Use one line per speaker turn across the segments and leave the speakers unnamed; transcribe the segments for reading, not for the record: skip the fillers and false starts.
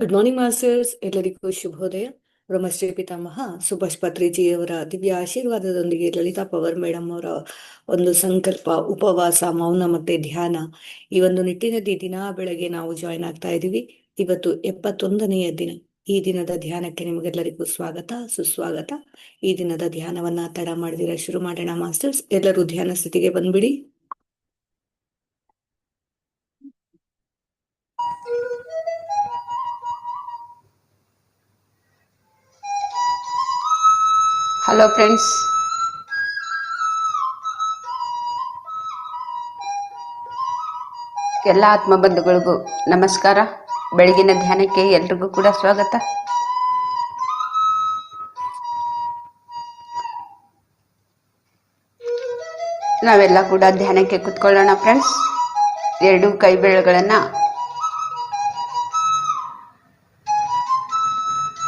Good morning masters, ಎಲ್ಲರಿಗೂ ಶುಭೋದಯ. ಬ್ರಹ್ಮಶ್ರೀ ಪಿತಾಮಹ ಸುಭಾಷ್ ಪತ್ರಿಜಿಯವರ ದಿವ್ಯ ಆಶೀರ್ವಾದದೊಂದಿಗೆ ಲಲಿತಾ ಪವರ್ ಮೇಡಮ್ ಅವರ ಒಂದು ಸಂಕಲ್ಪ, ಉಪವಾಸ, ಮೌನ ಮತ್ತೆ ಧ್ಯಾನ, ಈ ಒಂದು ನಿಟ್ಟಿನಲ್ಲಿ ದಿನ ಬೆಳಗ್ಗೆ ನಾವು ಜಾಯಿನ್ ಆಗ್ತಾ ಇದ್ದೀವಿ. ಇವತ್ತು 71ನೆಯ ದಿನ. ಈ ದಿನದ ಧ್ಯಾನಕ್ಕೆ ನಿಮಗೆಲ್ಲರಿಗೂ ಸ್ವಾಗತ, ಸುಸ್ವಾಗತ. ಈ ದಿನದ ಧ್ಯಾನವನ್ನ ತಡ ಮಾಡಿದಿರ ಶುರು ಮಾಡೋಣ ಮಾಸ್ಟರ್ಸ್. ಎಲ್ಲರೂ ಧ್ಯಾನ ಸ್ಥಿತಿಗೆ ಬಂದ್ಬಿಡಿ.
ಹಲೋ ಫ್ರೆಂಡ್ಸ್, ಎಲ್ಲ ಆತ್ಮಬಂಧುಗಳಿಗೂ ನಮಸ್ಕಾರ. ಬೆಳಗಿನ ಧ್ಯಾನಕ್ಕೆ ಎಲ್ರಿಗೂ ಕೂಡ ಸ್ವಾಗತ. ನಾವೆಲ್ಲ ಕೂಡ ಧ್ಯಾನಕ್ಕೆ ಕುತ್ಕೊಳ್ಳೋಣ ಫ್ರೆಂಡ್ಸ್. ಎರಡು ಕೈ ಬೆರಳುಗಳನ್ನು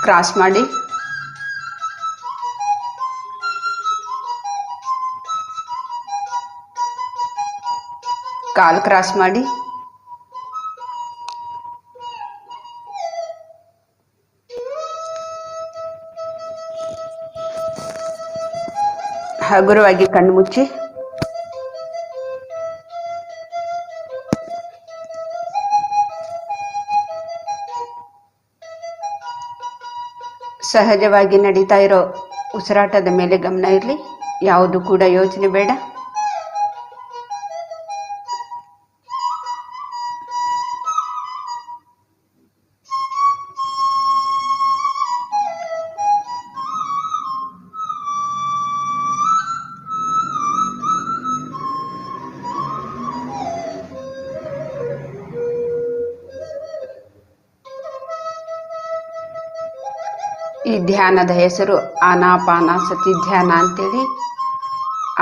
ಕ್ರಾಸ್ ಮಾಡಿ, ಕಾಲು ಕ್ರಾಸ್ ಮಾಡಿ, ಹಗುರವಾಗಿ ಕಣ್ಣು ಮುಚ್ಚಿ ಸಹಜವಾಗಿ ನಡೀತಾ ಇರೋ ಉಸಿರಾಟದ ಮೇಲೆ ಗಮನ ಇರಲಿ. ಯಾವುದು ಕೂಡ ಯೋಚನೆ ಬೇಡ. ಈ ಧ್ಯಾನದ ಹೆಸರು ಆನಾಪಾನಸತಿ ಧ್ಯಾನ ಅಂತೇಳಿ.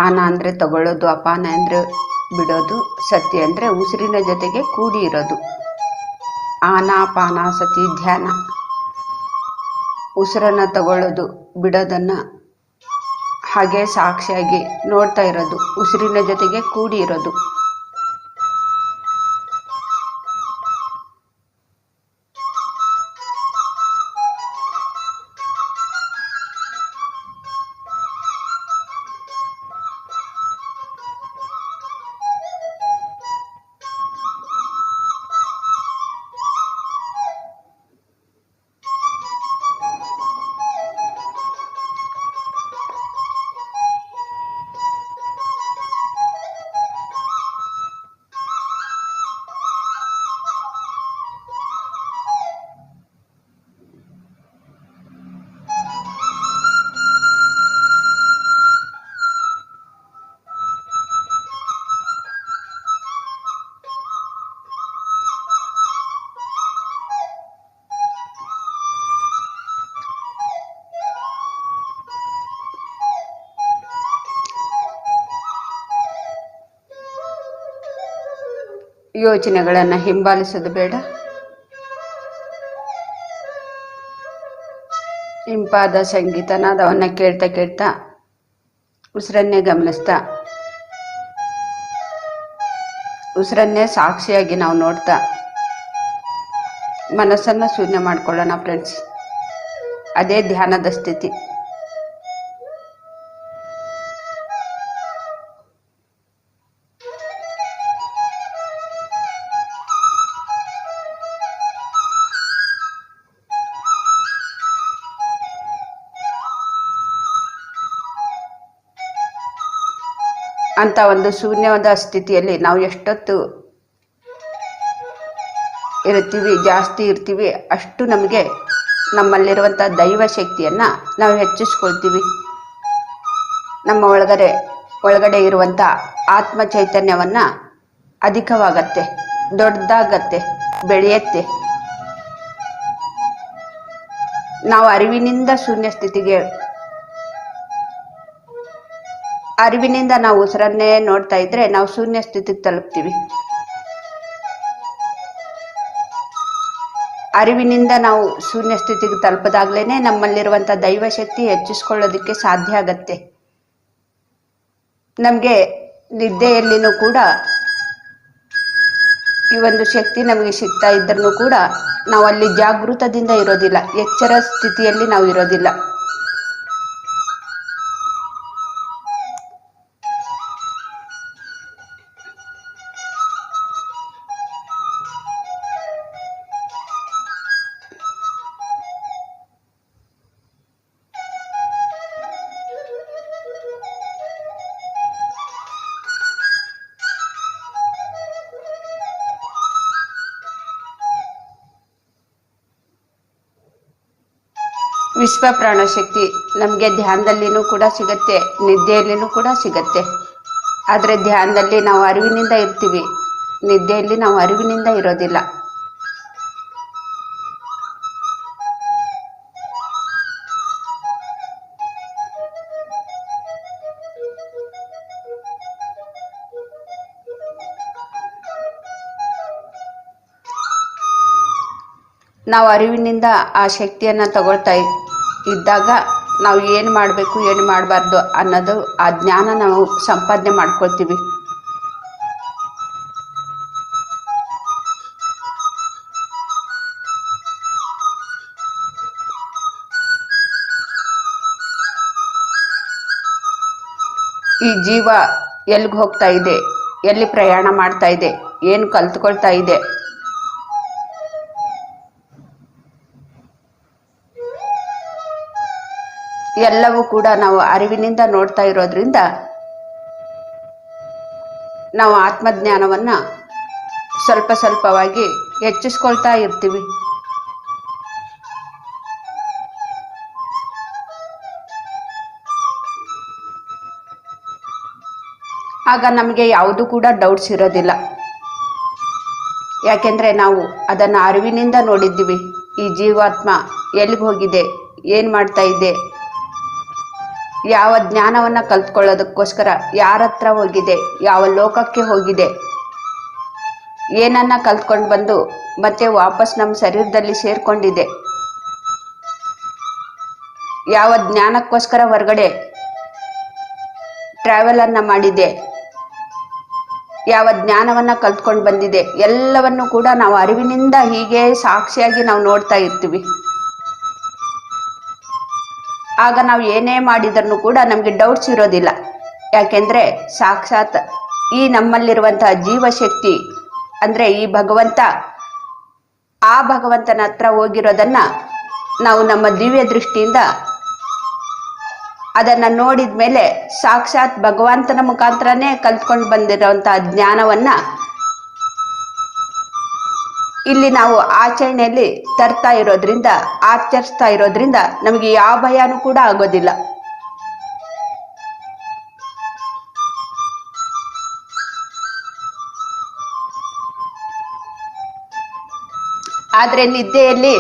ಆನ ಅಂದರೆ ತಗೊಳ್ಳೋದು, ಅಪಾನ ಅಂದರೆ ಬಿಡೋದು, ಸತಿ ಅಂದರೆ ಉಸಿರಿನ ಜೊತೆಗೆ ಕೂಡಿ ಇರೋದು. ಆನಾಪಾನಸತಿ ಧ್ಯಾನ. ಉಸಿರನ್ನು ತಗೊಳ್ಳೋದು, ಬಿಡೋದನ್ನು ಹಾಗೆ ಸಾಕ್ಷಿಯಾಗಿ ನೋಡ್ತಾ ಇರೋದು, ಉಸಿರಿನ ಜೊತೆಗೆ ಕೂಡಿ ಇರೋದು. ಯೋಚನೆಗಳನ್ನು ಹಿಂಬಾಲಿಸೋದು ಬೇಡ. ಇಂಪಾದ ಸಂಗೀತ ನಾದವನ್ನು ಕೇಳ್ತಾ ಕೇಳ್ತಾ ಉಸಿರನ್ನೇ ಗಮನಿಸ್ತಾ, ಉಸಿರನ್ನೇ ಸಾಕ್ಷಿಯಾಗಿ ನಾವು ನೋಡ್ತಾ ಮನಸ್ಸನ್ನು ಶೂನ್ಯ ಮಾಡ್ಕೊಳ್ಳೋಣ ಫ್ರೆಂಡ್ಸ್. ಅದೇ ಧ್ಯಾನದ ಸ್ಥಿತಿ. ಅಂತ ಒಂದು ಶೂನ್ಯವಾದ ಸ್ಥಿತಿಯಲ್ಲಿ ನಾವು ಎಷ್ಟೊತ್ತು ಇರ್ತೀವಿ, ಜಾಸ್ತಿ ಇರ್ತೀವಿ, ಅಷ್ಟು ನಮಗೆ ನಮ್ಮಲ್ಲಿರುವಂಥ ದೈವ ಶಕ್ತಿಯನ್ನು ನಾವು ಹೆಚ್ಚಿಸ್ಕೊಳ್ತೀವಿ. ನಮ್ಮ ಒಳಗಡೆ ಇರುವಂಥ ಆತ್ಮ ಚೈತನ್ಯವನ್ನು ಅಧಿಕವಾಗತ್ತೆ, ದೊಡ್ಡದಾಗತ್ತೆ, ಬೆಳೆಯತ್ತೆ. ನಾವು ಅರಿವಿನಿಂದ ನಾವು ಉಸಿರನ್ನೇ ನೋಡ್ತಾ ಇದ್ರೆ ನಾವು ಶೂನ್ಯ ಸ್ಥಿತಿಗೆ ತಲುಪ್ತೀವಿ. ಅರಿವಿನಿಂದ ನಾವು ಶೂನ್ಯ ಸ್ಥಿತಿಗೆ ತಲುಪದಾಗ್ಲೇನೆ ನಮ್ಮಲ್ಲಿರುವಂಥ ದೈವಶಕ್ತಿ ಹೆಚ್ಚಿಸ್ಕೊಳ್ಳೋದಕ್ಕೆ ಸಾಧ್ಯ ಆಗತ್ತೆ. ನಮಗೆ ನಿದ್ದೆಯಲ್ಲಿನೂ ಕೂಡ ಈ ಒಂದು ಶಕ್ತಿ ನಮಗೆ ಸಿಗ್ತಾ ಇದ್ರೂ ಕೂಡ ನಾವು ಅಲ್ಲಿ ಜಾಗೃತದಿಂದ ಇರೋದಿಲ್ಲ, ಎಚ್ಚರ ಸ್ಥಿತಿಯಲ್ಲಿ ನಾವು ಇರೋದಿಲ್ಲ. ವಿಶ್ವ ಪ್ರಾಣಶಕ್ತಿ ನಮಗೆ ಧ್ಯಾನದಲ್ಲಿನೂ ಕೂಡ ಸಿಗತ್ತೆ, ನಿದ್ದೆಯಲ್ಲಿನೂ ಕೂಡ ಸಿಗತ್ತೆ. ಆದರೆ ಧ್ಯಾನದಲ್ಲಿ ನಾವು ಅರಿವಿನಿಂದ ಇರ್ತೀವಿ, ನಿದ್ದೆಯಲ್ಲಿ ನಾವು ಅರಿವಿನಿಂದ ಇರೋದಿಲ್ಲ. ನಾವು ಅರಿವಿನಿಂದ ಆ ಶಕ್ತಿಯನ್ನು ತಗೊಳ್ತಾ ಇದ್ದಾಗ ನಾವು ಏನು ಮಾಡಬೇಕು ಏನು ಮಾಡಬಾರ್ದು ಅನ್ನೋದು ಆ ಜ್ಞಾನ ನಾವು ಸಂಪಾದನೆ ಮಾಡ್ಕೊಳ್ತೀವಿ. ಈ ಜೀವ ಎಲ್ಲಿಗೆ ಹೋಗ್ತಾ ಇದೆ, ಎಲ್ಲಿ ಪ್ರಯಾಣ ಮಾಡ್ತಾ ಇದೆ, ಏನು ಕಲ್ತ್ಕೊಳ್ತಾ ಇದೆ, ಎಲ್ಲವೂ ಕೂಡ ನಾವು ಅರಿವಿನಿಂದ ನೋಡ್ತಾ ಇರೋದ್ರಿಂದ ನಾವು ಆತ್ಮಜ್ಞಾನವನ್ನ ಸ್ವಲ್ಪ ಸ್ವಲ್ಪವಾಗಿ ಹೆಚ್ಚಿಸ್ಕೊಳ್ತಾ ಇರ್ತೀವಿ. ಆಗ ನಮಗೆ ಯಾವುದು ಕೂಡ ಡೌಟ್ಸ್ ಇರೋದಿಲ್ಲ. ಯಾಕೆಂದ್ರೆ ನಾವು ಅದನ್ನು ಅರಿವಿನಿಂದ ನೋಡಿದ್ದೀವಿ. ಈ ಜೀವಾತ್ಮ ಎಲ್ಲಿಗೆ ಹೋಗಿದೆ, ಏನು ಮಾಡ್ತಾ ಇದೆ, ಯಾವ ಜ್ಞಾನವನ್ನು ಕಲ್ತ್ಕೊಳ್ಳೋದಕ್ಕೋಸ್ಕರ ಯಾರ ಹತ್ರ ಹೋಗಿದೆ, ಯಾವ ಲೋಕಕ್ಕೆ ಹೋಗಿದೆ, ಏನನ್ನ ಕಲ್ತ್ಕೊಂಡು ಬಂದು ಮತ್ತೆ ವಾಪಸ್ ನಮ್ಮ ಶರೀರದಲ್ಲಿ ಸೇರ್ಕೊಂಡಿದೆ, ಯಾವ ಜ್ಞಾನಕ್ಕೋಸ್ಕರ ಹೊರಗಡೆ ಟ್ರಾವೆಲ್ ಅನ್ನ ಮಾಡಿದೆ, ಯಾವ ಜ್ಞಾನವನ್ನ ಕಲ್ತ್ಕೊಂಡು ಬಂದಿದೆ, ಎಲ್ಲವನ್ನು ಕೂಡ ನಾವು ಅರಿವಿನಿಂದ ಹೀಗೆ ಸಾಕ್ಷಿಯಾಗಿ ನಾವು ನೋಡ್ತಾ ಇರ್ತೀವಿ. ಆಗ ನಾವು ಏನೇ ಮಾಡಿದ್ರೂ ಕೂಡ ನಮಗೆ ಡೌಟ್ಸ್ ಇರೋದಿಲ್ಲ. ಯಾಕೆಂದ್ರೆ ಸಾಕ್ಷಾತ್ ಈ ನಮ್ಮಲ್ಲಿರುವಂತಹ ಜೀವಶಕ್ತಿ ಅಂದ್ರೆ ಈ ಭಗವಂತ, ಆ ಭಗವಂತನ ಹತ್ರ ಹೋಗಿರೋದನ್ನ ನಾವು ನಮ್ಮ ದಿವ್ಯ ದೃಷ್ಟಿಯಿಂದ ಅದನ್ನ ನೋಡಿದ ಮೇಲೆ ಸಾಕ್ಷಾತ್ ಭಗವಂತನ ಮುಖಾಂತರನೇ ಕಲ್ತ್ಕೊಂಡು ಬಂದಿರೋಂತಹ ಜ್ಞಾನವನ್ನ ಇಲ್ಲಿ ನಾವು ಆಚರಣೆಯಲ್ಲಿ ತರ್ತಾ ಇರೋದ್ರಿಂದ, ಆಚರಿಸ್ತಾ ಇರೋದ್ರಿಂದ ನಮಗೆ ಯಾವ ಭಯನೂ ಕೂಡ ಆಗೋದಿಲ್ಲ. ಆದ್ರೆ ನಿದ್ದೆಯಲ್ಲಿ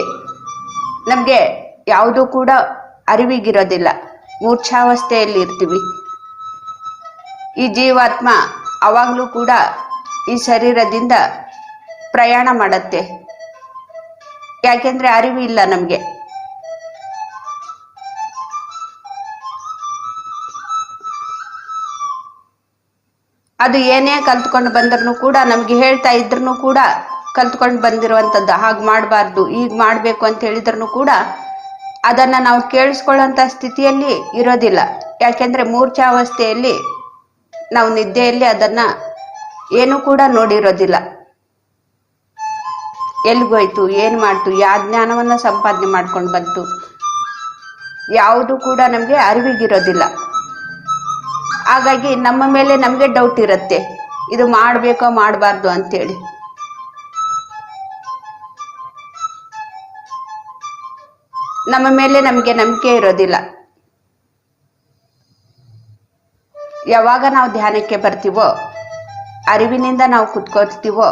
ನಮಗೆ ಯಾವುದೂ ಕೂಡ ಅರಿವಿಗಿರೋದಿಲ್ಲ, ಮೂರ್ಛಾವಸ್ಥೆಯಲ್ಲಿ ಇರ್ತೀವಿ. ಈ ಜೀವಾತ್ಮ ಅವಾಗಲೂ ಕೂಡ ಈ ಶರೀರದಿಂದ ಪ್ರಯಾಣ ಮಾಡತ್ತೆ. ಯಾಕೆಂದ್ರೆ ಅರಿವು ಇಲ್ಲ ನಮಗೆ. ಅದು ಏನೇ ಕಲ್ತ್ಕೊಂಡು ಬಂದ್ರೂ ಕೂಡ ನಮ್ಗೆ ಹೇಳ್ತಾ ಇದ್ರೂ ಕೂಡ ಕಲ್ತ್ಕೊಂಡು ಬಂದಿರುವಂಥದ್ದು ಹಾಗೆ ಮಾಡಬಾರ್ದು, ಈಗ ಮಾಡಬೇಕು ಅಂತ ಹೇಳಿದ್ರು ಕೂಡ ಅದನ್ನ ನಾವು ಕೇಳಿಸ್ಕೊಳ್ಳೋಂಥ ಸ್ಥಿತಿಯಲ್ಲಿ ಇರೋದಿಲ್ಲ. ಯಾಕೆಂದ್ರೆ ಮೂರ್ಛಾವಸ್ಥೆಯಲ್ಲಿ ನಾವು ನಿದ್ದೆಯಲ್ಲಿ ಅದನ್ನ ಏನೂ ಕೂಡ ನೋಡಿರೋದಿಲ್ಲ. ಎಲ್ಲಿಗೋಯ್ತು, ಏನು ಮಾಡ್ತು, ಯಾವ ಜ್ಞಾನವನ್ನ ಸಂಪಾದನೆ ಮಾಡ್ಕೊಂಡು ಬಂತು, ಯಾವುದು ಕೂಡ ನಮಗೆ ಅರಿವಿಗಿರೋದಿಲ್ಲ. ಹಾಗಾಗಿ ನಮ್ಮ ಮೇಲೆ ನಮಗೆ ಡೌಟ್ ಇರುತ್ತೆ, ಇದು ಮಾಡಬೇಕೋ ಮಾಡಬಾರ್ದು ಅಂತೇಳಿ. ನಮ್ಮ ಮೇಲೆ ನಮಗೆ ನಂಬಿಕೆ ಇರೋದಿಲ್ಲ. ಯಾವಾಗ ನಾವು ಧ್ಯಾನಕ್ಕೆ ಬರ್ತೀವೋ, ಅರಿವಿನಿಂದ ನಾವು ಕುತ್ಕೋತೀವೋ,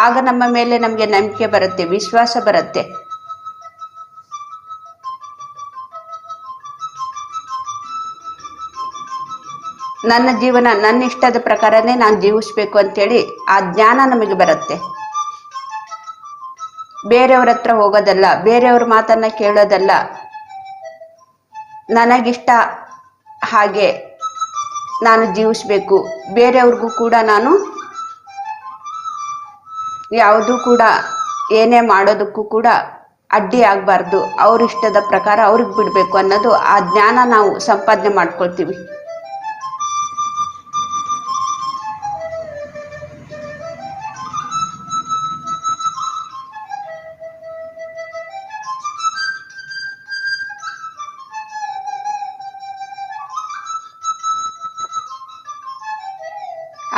ಆಗ ನಮ್ಮ ಮೇಲೆ ನಮಗೆ ನಂಬಿಕೆ ಬರುತ್ತೆ, ವಿಶ್ವಾಸ ಬರುತ್ತೆ. ನನ್ನ ಜೀವನ ನನ್ನ ಇಷ್ಟದ ಪ್ರಕಾರನೇ ನಾನು ಜೀವಿಸ್ಬೇಕು ಅಂತೇಳಿ ಆ ಜ್ಞಾನ ನಮಗೆ ಬರುತ್ತೆ. ಬೇರೆಯವ್ರ ಹತ್ರ ಹೋಗೋದಲ್ಲ, ಬೇರೆಯವ್ರ ಮಾತನ್ನ ಕೇಳೋದಲ್ಲ, ನನಗಿಷ್ಟ ಹಾಗೆ ನಾನು ಜೀವಿಸ್ಬೇಕು, ಬೇರೆಯವ್ರಿಗೂ ಕೂಡ ನಾನು ಯಾವುದೂ ಕೂಡ ಏನೇ ಮಾಡೋದಕ್ಕೂ ಕೂಡ ಅಡ್ಡಿ ಆಗಬಾರ್ದು, ಅವ್ರಿಷ್ಟದ ಪ್ರಕಾರ ಅವ್ರಿಗೆ ಬಿಡಬೇಕು ಅನ್ನೋದು ಆ ಜ್ಞಾನ ನಾವು ಸಂಪಾದನೆ ಮಾಡ್ಕೊಳ್ತೀವಿ.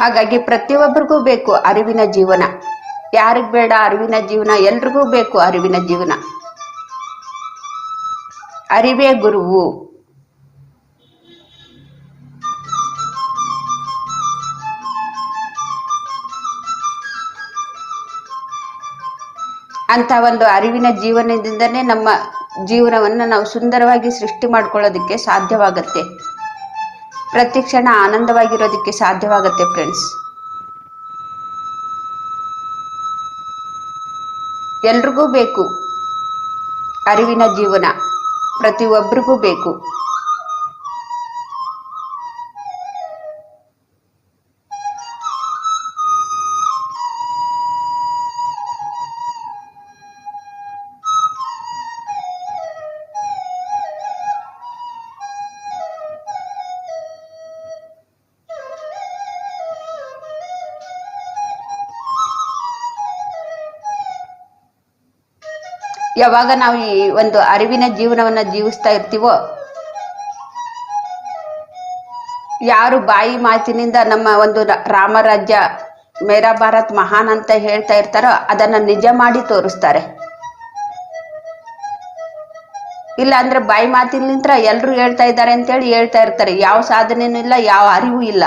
ಹಾಗಾಗಿ ಪ್ರತಿಯೊಬ್ಬರಿಗೂ ಬೇಕು ಅರಿವಿನ ಜೀವನ. ಯಾರಿಗ್ ಬೇಡ ಅರಿವಿನ ಜೀವನ? ಎಲ್ರಿಗೂ ಬೇಕು ಅರಿವಿನ ಜೀವನ. ಅರಿವೇ ಗುರುವು. ಅಂತ ಒಂದು ಅರಿವಿನ ಜೀವನದಿಂದನೇ ನಮ್ಮ ಜೀವನವನ್ನು ನಾವು ಸುಂದರವಾಗಿ ಸೃಷ್ಟಿ ಮಾಡ್ಕೊಳ್ಳೋದಕ್ಕೆ ಸಾಧ್ಯವಾಗತ್ತೆ. ಪ್ರತಿ ಕ್ಷಣ ಆನಂದವಾಗಿರೋದಕ್ಕೆ ಸಾಧ್ಯವಾಗತ್ತೆ ಫ್ರೆಂಡ್ಸ್. ಎಲ್ರಿಗೂ ಬೇಕು ಅರಿವಿನ ಜೀವನ, ಪ್ರತಿಯೊಬ್ಬರಿಗೂ ಬೇಕು. ಯಾವಾಗ ನಾವು ಈ ಒಂದು ಅರಿವಿನ ಜೀವನವನ್ನ ಜೀವಿಸ್ತಾ ಇರ್ತೀವೋ, ಯಾರು ಬಾಯಿ ಮಾತಿನಿಂದ ನಮ್ಮ ಒಂದು ರಾಮರಾಜ್ಯ ಮೇರಾ ಭಾರತ್ ಮಹಾನ್ ಅಂತ ಹೇಳ್ತಾ ಇರ್ತಾರೋ ಅದನ್ನ ನಿಜ ಮಾಡಿ ತೋರಿಸ್ತಾರೆ. ಇಲ್ಲ ಅಂದ್ರೆ ಬಾಯಿ ಮಾತಿನಿಂದ ಎಲ್ರು ಹೇಳ್ತಾ ಇದ್ದಾರೆ ಅಂತೇಳಿ ಹೇಳ್ತಾ ಇರ್ತಾರೆ. ಯಾವ ಸಾಧನೆನೂ ಇಲ್ಲ, ಯಾವ ಅರಿವು ಇಲ್ಲ.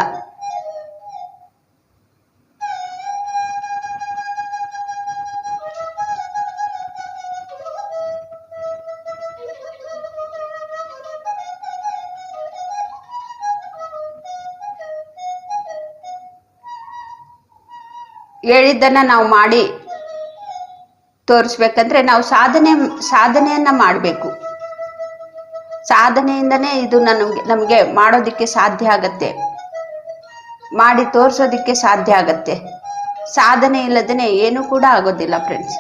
ಹೇಳಿದ್ದನ್ನ ನಾವು ಮಾಡಿ ತೋರಿಸ್ಬೇಕಂದ್ರೆ ನಾವು ಸಾಧನೆಯನ್ನ ಮಾಡಬೇಕು. ಸಾಧನೆಯಿಂದನೇ ಇದು ನಮಗೆ ಮಾಡೋದಿಕ್ಕೆ ಸಾಧ್ಯ ಆಗತ್ತೆ, ಮಾಡಿ ತೋರಿಸೋದಿಕ್ಕೆ ಸಾಧ್ಯ ಆಗತ್ತೆ. ಸಾಧನೆ ಇಲ್ಲದೇನೆ ಏನೂ ಕೂಡ ಆಗೋದಿಲ್ಲ ಫ್ರೆಂಡ್ಸ್.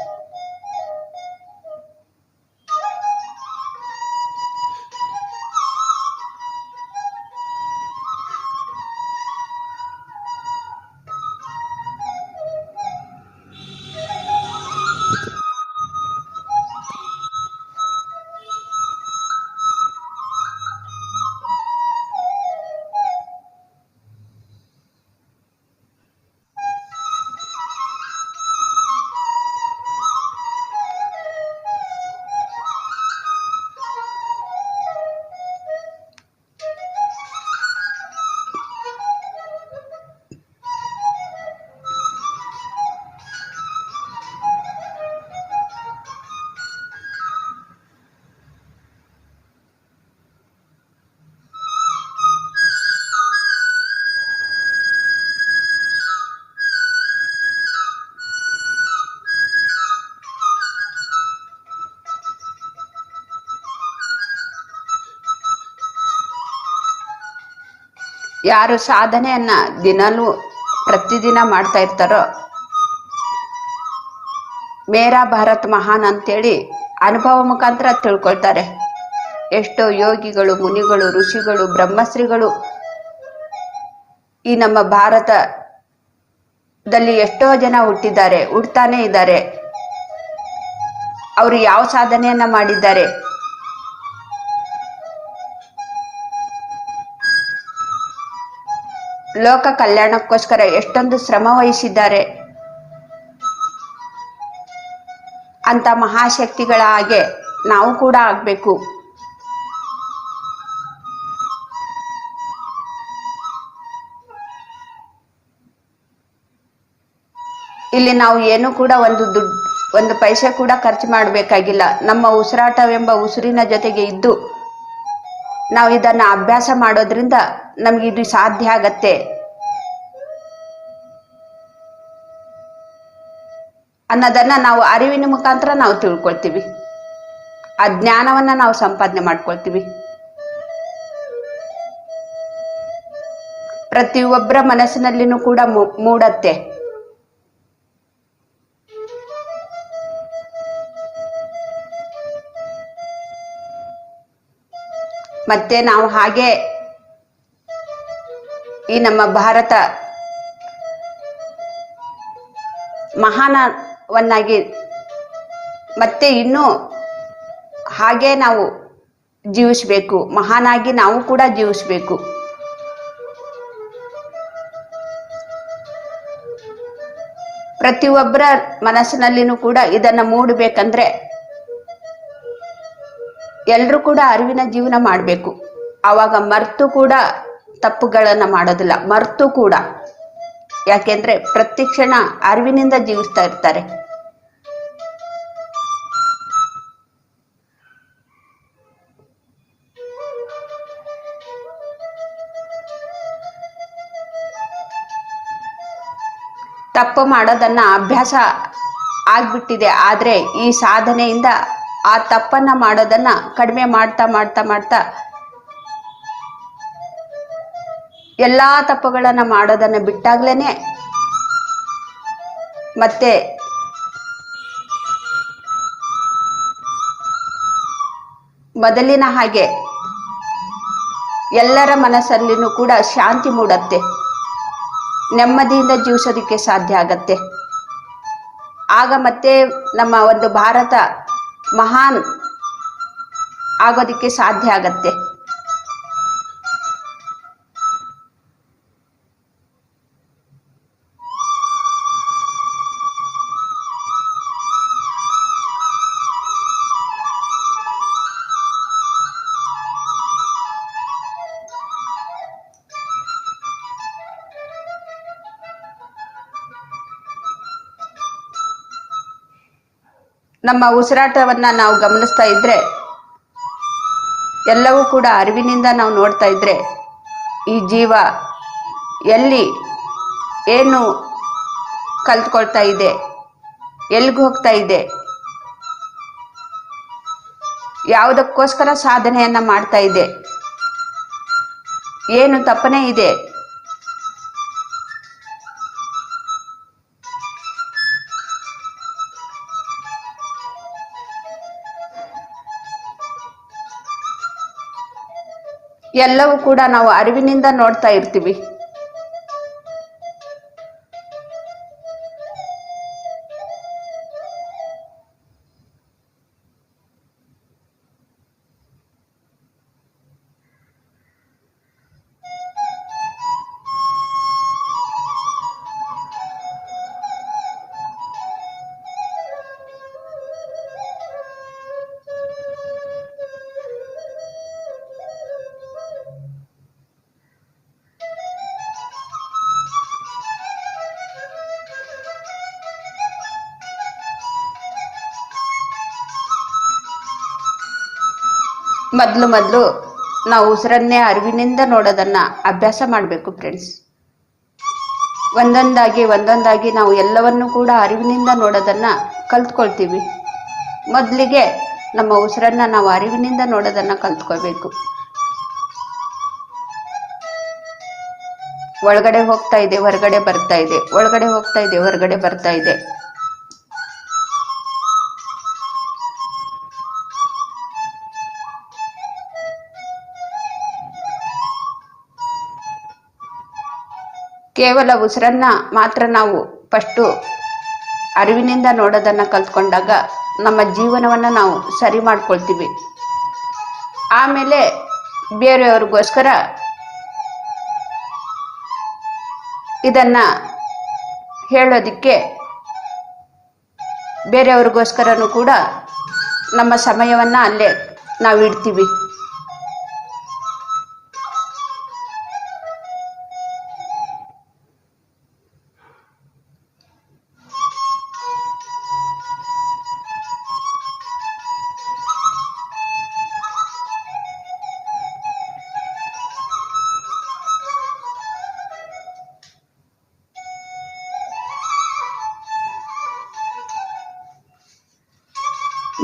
ಯಾರು ಸಾಧನೆಯನ್ನ ದಿನಾಲೂ ಪ್ರತಿದಿನ ಮಾಡ್ತಾ ಇರ್ತಾರೋ ಮೇರಾ ಭಾರತ್ ಮಹಾನ್ ಅಂತೇಳಿ ಅನುಭವ ಮುಖಾಂತರ ತಿಳ್ಕೊಳ್ತಾರೆ. ಎಷ್ಟೋ ಯೋಗಿಗಳು, ಮುನಿಗಳು, ಋಷಿಗಳು, ಬ್ರಹ್ಮಶ್ರೀಗಳು ಈ ನಮ್ಮ ಭಾರತದಲ್ಲಿ ಎಷ್ಟೋ ಜನ ಹುಟ್ಟಿದ್ದಾರೆ, ಹುಡ್ತಾನೆ ಇದ್ದಾರೆ. ಅವರು ಯಾವ ಸಾಧನೆಯನ್ನ ಮಾಡಿದ್ದಾರೆ, ಲೋಕ ಕಲ್ಯಾಣಕ್ಕೋಸ್ಕರ ಎಷ್ಟೊಂದು ಶ್ರಮ ವಹಿಸಿದ್ದಾರೆ ಅಂತ ಮಹಾಶಕ್ತಿಗಳ ಹಾಗೆ ನಾವು ಕೂಡ ಆಗ್ಬೇಕು. ಇಲ್ಲಿ ನಾವು ಏನು ಕೂಡ ಒಂದು ಪೈಸೆ ಕೂಡ ಖರ್ಚು ಮಾಡಬೇಕಾಗಿಲ್ಲ. ನಮ್ಮ ಉಸಿರಾಟವೆಂಬ ಉಸಿರಿನ ಜೊತೆಗೆ ಇದ್ದು ನಾವು ಇದನ್ನ ಅಭ್ಯಾಸ ಮಾಡೋದ್ರಿಂದ ನಮ್ಗೆ ಇದು ಸಾಧ್ಯ ಆಗತ್ತೆ ಅನ್ನೋದನ್ನ ನಾವು ಅರಿವಿನ ಮುಖಾಂತರ ನಾವು ತಿಳ್ಕೊಳ್ತೀವಿ. ಆ ಜ್ಞಾನವನ್ನ ನಾವು ಸಂಪಾದನೆ ಮಾಡ್ಕೊಳ್ತೀವಿ. ಪ್ರತಿಯೊಬ್ಬರ ಮನಸ್ಸಿನಲ್ಲಿನೂ ಕೂಡ ಮೂಡತ್ತೆ. ಮತ್ತೆ ನಾವು ಹಾಗೆ ಈ ನಮ್ಮ ಭಾರತ ಮಹಾನವನ್ನಾಗಿ ಮತ್ತೆ ಇನ್ನೂ ಹಾಗೆ ನಾವು ಜೀವಿಸಬೇಕು, ಮಹಾನಾಗಿ ನಾವು ಕೂಡ ಜೀವಿಸಬೇಕು. ಪ್ರತಿಯೊಬ್ಬರ ಮನಸ್ಸಿನಲ್ಲಿನೂ ಕೂಡ ಇದನ್ನ ಮೂಡಬೇಕಂದ್ರೆ ಎಲ್ಲರೂ ಕೂಡ ಅರಿವಿನ ಜೀವನ ಮಾಡಬೇಕು. ಆವಾಗ ಮರ್ತು ಕೂಡ ತಪ್ಪುಗಳನ್ನ ಮಾಡೋದಿಲ್ಲ, ಮರ್ತು ಕೂಡ. ಯಾಕೆಂದ್ರೆ ಪ್ರತಿ ಕ್ಷಣ ಅರಿವಿನಿಂದ ಜೀವಿಸ್ತಾ ಇರ್ತಾರೆ. ತಪ್ಪು ಮಾಡೋದನ್ನ ಅಭ್ಯಾಸ ಆಗ್ಬಿಟ್ಟಿದೆ. ಆದ್ರೆ ಈ ಸಾಧನೆಯಿಂದ ಆ ತಪ್ಪನ್ನ ಮಾಡೋದನ್ನ ಕಡಿಮೆ ಮಾಡ್ತಾ ಮಾಡ್ತಾ ಮಾಡ್ತಾ ಎಲ್ಲಾ ತಪ್ಪುಗಳನ್ನ ಮಾಡೋದನ್ನ ಬಿಟ್ಟಾಗ್ಲೇನೆ ಮತ್ತೆ ಮೊದಲಿನ ಹಾಗೆ ಎಲ್ಲರ ಮನಸ್ಸಲ್ಲಿನೂ ಕೂಡ ಶಾಂತಿ ಮೂಡತ್ತೆ, ನೆಮ್ಮದಿಯಿಂದ ಜೀವಿಸೋದಕ್ಕೆ ಸಾಧ್ಯ ಆಗತ್ತೆ. ಆಗ ಮತ್ತೆ ನಮ್ಮ ಒಂದು ಭಾರತ ಮಹಾನ್ ಆಗೋದಕ್ಕೆ ಸಾಧ್ಯ ಆಗತ್ತೆ. ನಮ್ಮ ಉಸಿರಾಟವನ್ನ ನಾವು ಗಮನಿಸ್ತಾ ಇದ್ರೆ, ಎಲ್ಲವೂ ಕೂಡ ಅರಿವಿನಿಂದ ನಾವು ನೋಡ್ತಾ ಇದ್ರೆ, ಈ ಜೀವ ಎಲ್ಲಿ ಏನು ಕಲ್ತ್ಕೊಳ್ತಾ ಇದೆ, ಎಲ್ಲಿಗೆ ಹೋಗ್ತಾ ಇದೆ, ಯಾವುದಕ್ಕೋಸ್ಕರ ಸಾಧನೆಯನ್ನ ಮಾಡ್ತಾ ಇದೆ, ಏನು ತಪ್ಪನೆ ಇದೆ, ಎಲ್ಲವೂ ಕೂಡ ನಾವು ಅರಿವಿನಿಂದ ನೋಡ್ತಾ ಇರ್ತೀವಿ. ಮೊದಲು ನಾವು ಉಸಿರನ್ನೇ ಅರಿವಿನಿಂದ ನೋಡೋದನ್ನ ಅಭ್ಯಾಸ ಮಾಡಬೇಕು ಫ್ರೆಂಡ್ಸ್. ಒಂದೊಂದಾಗಿ ನಾವು ಎಲ್ಲವನ್ನೂ ಕೂಡ ಅರಿವಿನಿಂದ ನೋಡೋದನ್ನ ಕಲ್ತ್ಕೊಳ್ತೀವಿ. ಮೊದಲಿಗೆ ನಮ್ಮ ಉಸಿರನ್ನ ನಾವು ಅರಿವಿನಿಂದ ನೋಡೋದನ್ನ ಕಲ್ತ್ಕೋಬೇಕು. ಒಳಗಡೆ ಹೋಗ್ತಾ ಇದೆ, ಹೊರಗಡೆ ಬರ್ತಾ ಇದೆ, ಒಳಗಡೆ ಹೋಗ್ತಾ ಇದೆ, ಹೊರಗಡೆ ಬರ್ತಾ ಇದೆ. ಕೇವಲ ಉಸಿರನ್ನ ಮಾತ್ರ ನಾವು ಫಸ್ಟು ಅರಿವಿನಿಂದ ನೋಡೋದನ್ನ ಕಲ್ತ್ಕೊಂಡಾಗ ನಮ್ಮ ಜೀವನವನ್ನ ನಾವು ಸರಿ ಮಾಡ್ಕೊಳ್ತೀವಿ. ಆಮೇಲೆ ಬೇರೆಯವ್ರಿಗೋಸ್ಕರ ಇದನ್ನ ಹೇಳೋದಿಕ್ಕೆ ಬೇರೆಯವ್ರಿಗೋಸ್ಕರನೂ ಕೂಡ ನಮ್ಮ ಸಮಯವನ್ನ ಅಲ್ಲೇ ನಾವು ಇಡ್ತೀವಿ.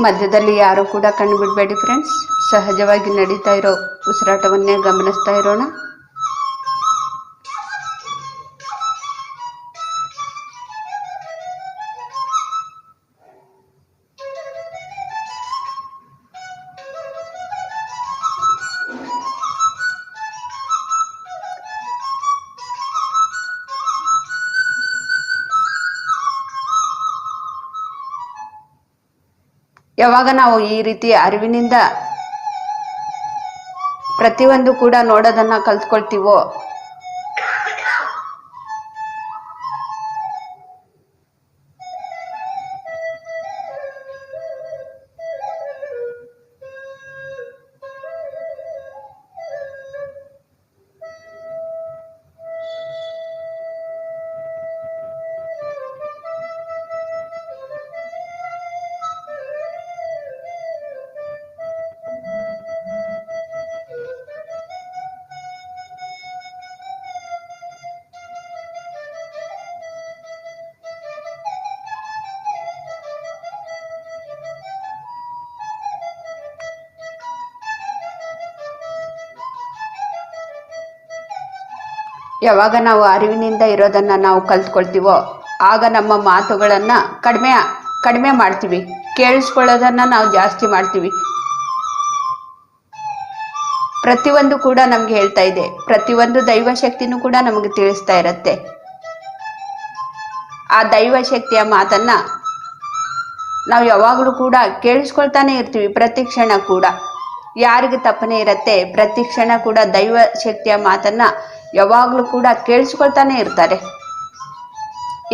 ಮಧ್ಯದಲ್ಲಿ ಯಾರು ಕೂಡ ಕಣ್ಣು ಬಿಡಬೇಡಿ ಫ್ರೆಂಡ್ಸ್. ಸಹಜವಾಗಿ ನಡೀತಾ ಇರೋ ಉಸಿರಾಟವನ್ನೇ ಗಮನಿಸ್ತಾ ಇರೋಣ. ಯಾವಾಗ ನಾವು ಈ ರೀತಿ ಅರಿವಿನಿಂದ ಪ್ರತಿಯೊಂದು ಕೂಡ ನೋಡೋದನ್ನ ಕಲ್ತ್ಕೊಳ್ತೀವೋ ಯಾವಾಗ ನಾವು ಅರಿವಿನಿಂದ ಇರೋದನ್ನ ನಾವು ಕಲ್ತ್ಕೊಳ್ತೀವೋ ಆಗ ನಮ್ಮ ಮಾತುಗಳನ್ನ ಕಡಿಮೆ ಮಾಡ್ತೀವಿ, ಕೇಳಿಸ್ಕೊಳ್ಳೋದನ್ನ ನಾವು ಜಾಸ್ತಿ ಮಾಡ್ತೀವಿ. ಪ್ರತಿಯೊಂದು ಕೂಡ ನಮ್ಗೆ ಹೇಳ್ತಾ ಇದೆ, ಪ್ರತಿಯೊಂದು ದೈವ ಶಕ್ತಿನೂ ಕೂಡ ನಮಗೆ ತಿಳಿಸ್ತಾ ಇರತ್ತೆ. ಆ ದೈವ ಶಕ್ತಿಯ ಮಾತನ್ನ ನಾವು ಯಾವಾಗಲೂ ಕೂಡ ಕೇಳಿಸ್ಕೊಳ್ತಾನೆ ಇರ್ತೀವಿ. ಪ್ರತಿ ಕ್ಷಣ ಕೂಡ ಯಾರಿಗೆ ತಪ್ಪನೆ ಇರತ್ತೆ, ಪ್ರತಿ ಕ್ಷಣ ಕೂಡ ದೈವ ಶಕ್ತಿಯ ಮಾತನ್ನ ಯಾವಾಗಲೂ ಕೂಡ ಕೇಳಿಸ್ಕೊಳ್ತಾನೆ ಇರ್ತಾರೆ.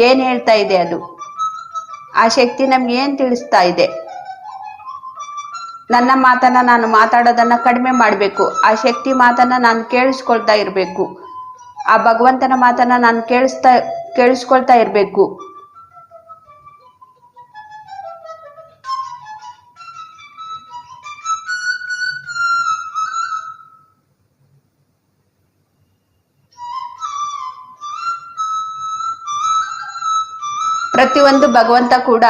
ಏನ್ ಹೇಳ್ತಾ ಇದೆ ಅದು, ಆ ಶಕ್ತಿ ನಮ್ಗೆ ಏನ್ ತಿಳಿಸ್ತಾ ಇದೆ? ನನ್ನ ಮಾತನ್ನ ನಾನು ಮಾತಾಡೋದನ್ನ ಕಡಿಮೆ ಮಾಡಬೇಕು, ಆ ಶಕ್ತಿ ಮಾತನ್ನ ನಾನು ಕೇಳಿಸ್ಕೊಳ್ತಾ ಇರಬೇಕು, ಆ ಭಗವಂತನ ಮಾತನ್ನ ನಾನು ಕೇಳಿಸ್ಕೊಳ್ತಾ ಇರಬೇಕು. ಪ್ರತಿಯೊಂದು ಭಗವಂತ ಕೂಡ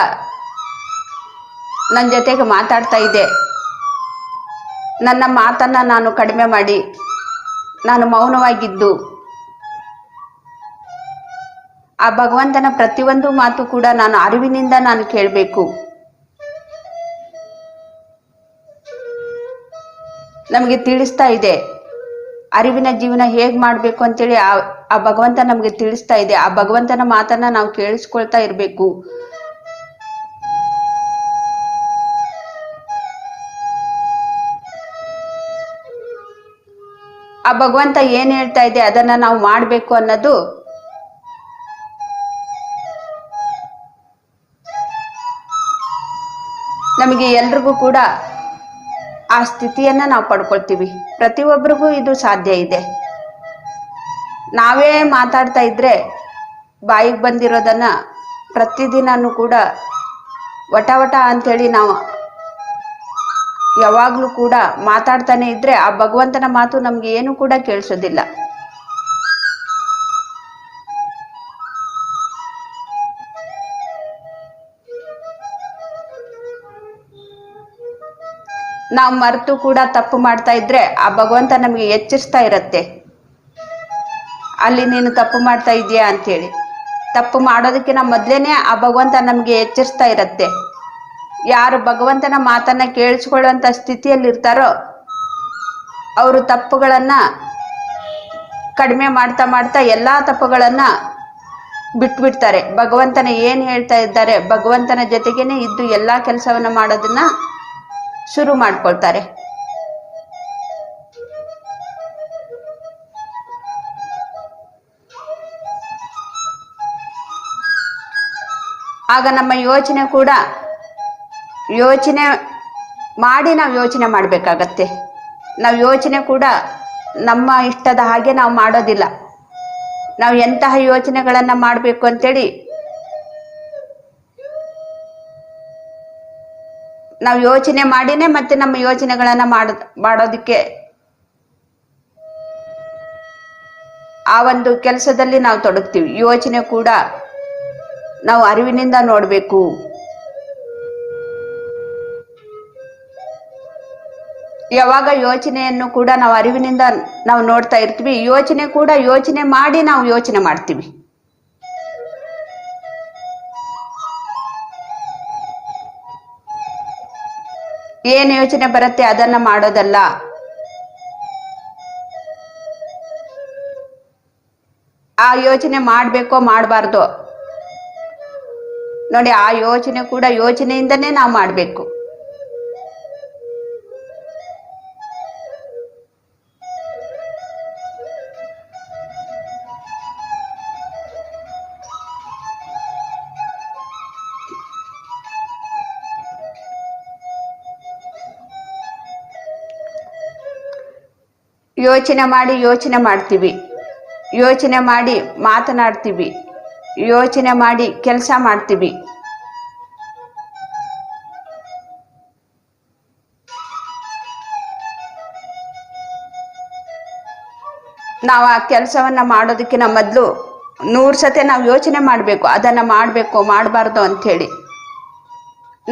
ನನ್ನ ಜೊತೆಗೆ ಮಾತಾಡ್ತಾ ಇದೆ. ನನ್ನ ಮಾತನ್ನ ನಾನು ಕಡಿಮೆ ಮಾಡಿ ನಾನು ಮೌನವಾಗಿದ್ದು ಆ ಭಗವಂತನ ಪ್ರತಿಯೊಂದು ಮಾತು ಕೂಡ ನಾನು ಅರಿವಿನಿಂದ ನಾನು ಕೇಳಬೇಕು. ನಮಗೆ ತಿಳಿಸ್ತಾ ಇದೆ ಅರಿವಿನ ಜೀವನ ಹೇಗ್ ಮಾಡ್ಬೇಕು ಅಂತೇಳಿ ಆ ಭಗವಂತ ನಮ್ಗೆ ತಿಳಿಸ್ತಾ ಇದೆ. ಆ ಭಗವಂತನ ಮಾತನ್ನ ನಾವು ಕೇಳಿಸ್ಕೊಳ್ತಾ ಇರ್ಬೇಕು. ಆ ಭಗವಂತ ಏನ್ ಹೇಳ್ತಾ ಇದೆ ಅದನ್ನ ನಾವು ಮಾಡ್ಬೇಕು ಅನ್ನೋದು ನಮಗೆ ಎಲ್ರಿಗೂ ಕೂಡ ಆ ಸ್ಥಿತಿಯನ್ನ ನಾವು ಪಡ್ಕೊಳ್ತೀವಿ. ಪ್ರತಿಯೊಬ್ಬರಿಗೂ ಇದು ಸಾಧ್ಯ ಇದೆ. ನಾವೇ ಮಾತಾಡ್ತಾ ಇದ್ರೆ ಬಾಯಿಗೆ ಬಂದಿರೋದನ್ನ ಪ್ರತಿದಿನನೂ ಕೂಡ ವಟ ಅಂತೇಳಿ ನಾವು ಯಾವಾಗ್ಲೂ ಕೂಡ ಮಾತಾಡ್ತಾನೆ ಇದ್ರೆ ಆ ಭಗವಂತನ ಮಾತು ನಮ್ಗೆ ಏನು ಕೂಡ ಕೇಳಿಸೋದಿಲ್ಲ. ನಾವು ಮರೆತು ಕೂಡ ತಪ್ಪು ಮಾಡ್ತಾ ಇದ್ರೆ ಆ ಭಗವಂತ ನಮಗೆ ಎಚ್ಚರಿಸ್ತಾ ಇರತ್ತೆ, ಅಲ್ಲಿ ನೀನು ತಪ್ಪು ಮಾಡ್ತಾ ಇದೀಯಾ ಅಂತೇಳಿ. ತಪ್ಪು ಮಾಡೋದಕ್ಕಿಂತ ಮೊದ್ಲೇನೆ ಆ ಭಗವಂತ ನಮಗೆ ಎಚ್ಚರಿಸ್ತಾ ಇರತ್ತೆ. ಯಾರು ಭಗವಂತನ ಮಾತನ್ನ ಕೇಳಿಸ್ಕೊಳ್ಳುವಂತ ಸ್ಥಿತಿಯಲ್ಲಿ ಇರ್ತಾರೋ ಅವರು ತಪ್ಪುಗಳನ್ನ ಕಡಿಮೆ ಮಾಡ್ತಾ ಮಾಡ್ತಾ ಎಲ್ಲಾ ತಪ್ಪುಗಳನ್ನ ಬಿಟ್ಬಿಡ್ತಾರೆ. ಭಗವಂತನ ಏನ್ ಹೇಳ್ತಾ ಇದ್ದಾರೆ ಭಗವಂತನ ಜೊತೆಗೇನೆ ಇದ್ದು ಎಲ್ಲಾ ಕೆಲಸವನ್ನ ಮಾಡೋದನ್ನ ಶುರು ಮಾಡ್ಕೊಳ್ತಾರೆ. ಆಗ ನಮ್ಮ ಯೋಚನೆ ಕೂಡ ಯೋಚನೆ ಮಾಡಿ ನಾವು ಯೋಚನೆ ಮಾಡಬೇಕಾಗತ್ತೆ. ನಾವು ಯೋಚನೆ ಕೂಡ ನಮ್ಮ ಇಷ್ಟದ ಹಾಗೆ ನಾವು ಮಾಡೋದಿಲ್ಲ. ನಾವು ಎಂತಹ ಯೋಚನೆಗಳನ್ನ ಮಾಡಬೇಕು ಅಂತೇಳಿ ನಾವು ಯೋಚನೆ ಮಾಡಿನೇ ಮತ್ತೆ ನಮ್ಮ ಯೋಚನೆಗಳನ್ನ ಮಾಡೋದಕ್ಕೆ ಆ ಒಂದು ಕೆಲಸದಲ್ಲಿ ನಾವು ತೊಡಗ್ತೀವಿ. ಯೋಚನೆ ಕೂಡ ನಾವು ಅರಿವಿನಿಂದ ನೋಡಬೇಕು. ಯಾವಾಗ ಯೋಚನೆಯನ್ನು ಕೂಡ ನಾವು ಅರಿವಿನಿಂದ ನಾವು ನೋಡ್ತಾ ಇರ್ತೀವಿ, ಯೋಚನೆ ಕೂಡ ಯೋಚನೆ ಮಾಡಿ ನಾವು ಯೋಚನೆ ಮಾಡ್ತೀವಿ. ಏನ್ ಯೋಚನೆ ಬರುತ್ತೆ ಅದನ್ನ ಮಾಡೋದಲ್ಲ. ಆ ಯೋಚನೆ ಮಾಡ್ಬೇಕೋ ಮಾಡಬಾರ್ದು ನೋಡಿ, ಆ ಯೋಚನೆ ಕೂಡ ಯೋಚನೆಯಿಂದನೇ ನಾವು ಮಾಡಬೇಕು. ಯೋಚನೆ ಮಾಡಿ ಯೋಚನೆ ಮಾಡ್ತೀವಿ, ಯೋಚನೆ ಮಾಡಿ ಮಾತನಾಡ್ತೀವಿ, ಯೋಚನೆ ಮಾಡಿ ಕೆಲಸ ಮಾಡ್ತೀವಿ. ನಾವು ಆ ಕೆಲಸವನ್ನ ಮಾಡೋದಕ್ಕಿಂತ ಮೊದಲು 100 ಸತಿ ನಾವು ಯೋಚನೆ ಮಾಡಬೇಕು, ಅದನ್ನ ಮಾಡಬೇಕು ಮಾಡಬಾರ್ದು ಅಂಥೇಳಿ.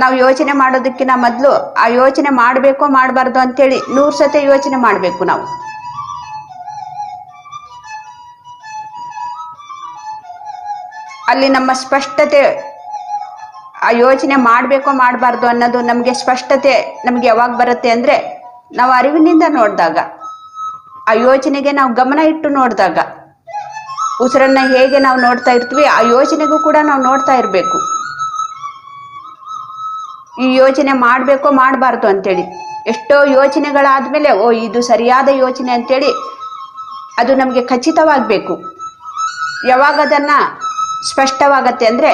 ನಾವು ಯೋಚನೆ ಮಾಡೋದಕ್ಕಿಂತ ಮೊದಲು ಆ ಯೋಚನೆ ಮಾಡಬೇಕೋ ಮಾಡಬಾರ್ದು ಅಂಥೇಳಿ 100 ಸತಿ ಯೋಚನೆ ಮಾಡಬೇಕು ನಾವು. ಅಲ್ಲಿ ನಮ್ಮ ಸ್ಪಷ್ಟತೆ, ಆ ಯೋಚನೆ ಮಾಡಬೇಕೋ ಮಾಡಬಾರ್ದು ಅನ್ನೋದು ನಮಗೆ ಸ್ಪಷ್ಟತೆ ನಮಗೆ ಯಾವಾಗ ಬರುತ್ತೆ ಅಂದರೆ ನಾವು ಅರಿವಿನಿಂದ ನೋಡಿದಾಗ, ಆ ಯೋಚನೆಗೆ ನಾವು ಗಮನ ಇಟ್ಟು ನೋಡಿದಾಗ. ಉಸಿರನ್ನ ಹೇಗೆ ನಾವು ನೋಡ್ತಾ ಇರ್ತೀವಿ ಆ ಯೋಚನೆಗೂ ಕೂಡ ನಾವು ನೋಡ್ತಾ ಇರಬೇಕು. ಈ ಯೋಚನೆ ಮಾಡಬೇಕೋ ಮಾಡಬಾರ್ದು ಅಂತೇಳಿ ಎಷ್ಟೋ ಯೋಚನೆಗಳಾದ್ಮೇಲೆ ಓ ಇದು ಸರಿಯಾದ ಯೋಚನೆ ಅಂತೇಳಿ ಅದು ನಮಗೆ ಖಚಿತವಾಗಬೇಕು. ಯಾವಾಗ ಅದನ್ನ ಸ್ಪಷ್ಟವಾಗತ್ತೆ ಅಂದರೆ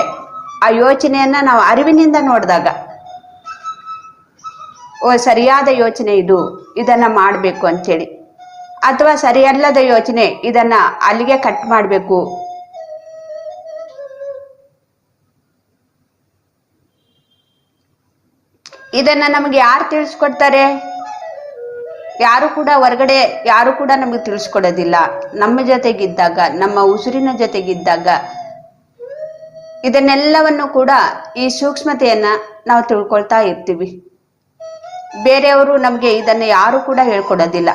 ಆ ಯೋಚನೆಯನ್ನ ನಾವು ಅರಿವಿನಿಂದ ನೋಡಿದಾಗ, ಓ ಸರಿಯಾದ ಯೋಚನೆ ಇದು, ಇದನ್ನ ಮಾಡಬೇಕು ಅಂತೇಳಿ. ಅಥವಾ ಸರಿಯಲ್ಲದ ಯೋಚನೆ, ಇದನ್ನ ಅಲ್ಲಿಗೆ ಕಟ್ ಮಾಡಬೇಕು. ಇದನ್ನ ನಮಗೆ ಯಾರು ತಿಳಿಸ್ಕೊಡ್ತಾರೆ? ಯಾರು ಕೂಡ ಹೊರಗಡೆ ಯಾರು ಕೂಡ ನಮಗೆ ತಿಳಿಸ್ಕೊಡೋದಿಲ್ಲ. ನಮ್ಮ ಜೊತೆಗಿದ್ದಾಗ, ನಮ್ಮ ಉಸಿರಿನ ಜೊತೆಗಿದ್ದಾಗ ಇದನ್ನೆಲ್ಲವನ್ನು ಕೂಡ ಈ ಸೂಕ್ಷ್ಮತೆಯನ್ನ ನಾವು ತಿಳ್ಕೊಳ್ತಾ ಇರ್ತೀವಿ. ಬೇರೆಯವರು ನಮಗೆ ಇದನ್ನ ಯಾರು ಕೂಡ ಹೇಳ್ಕೊಡೋದಿಲ್ಲ.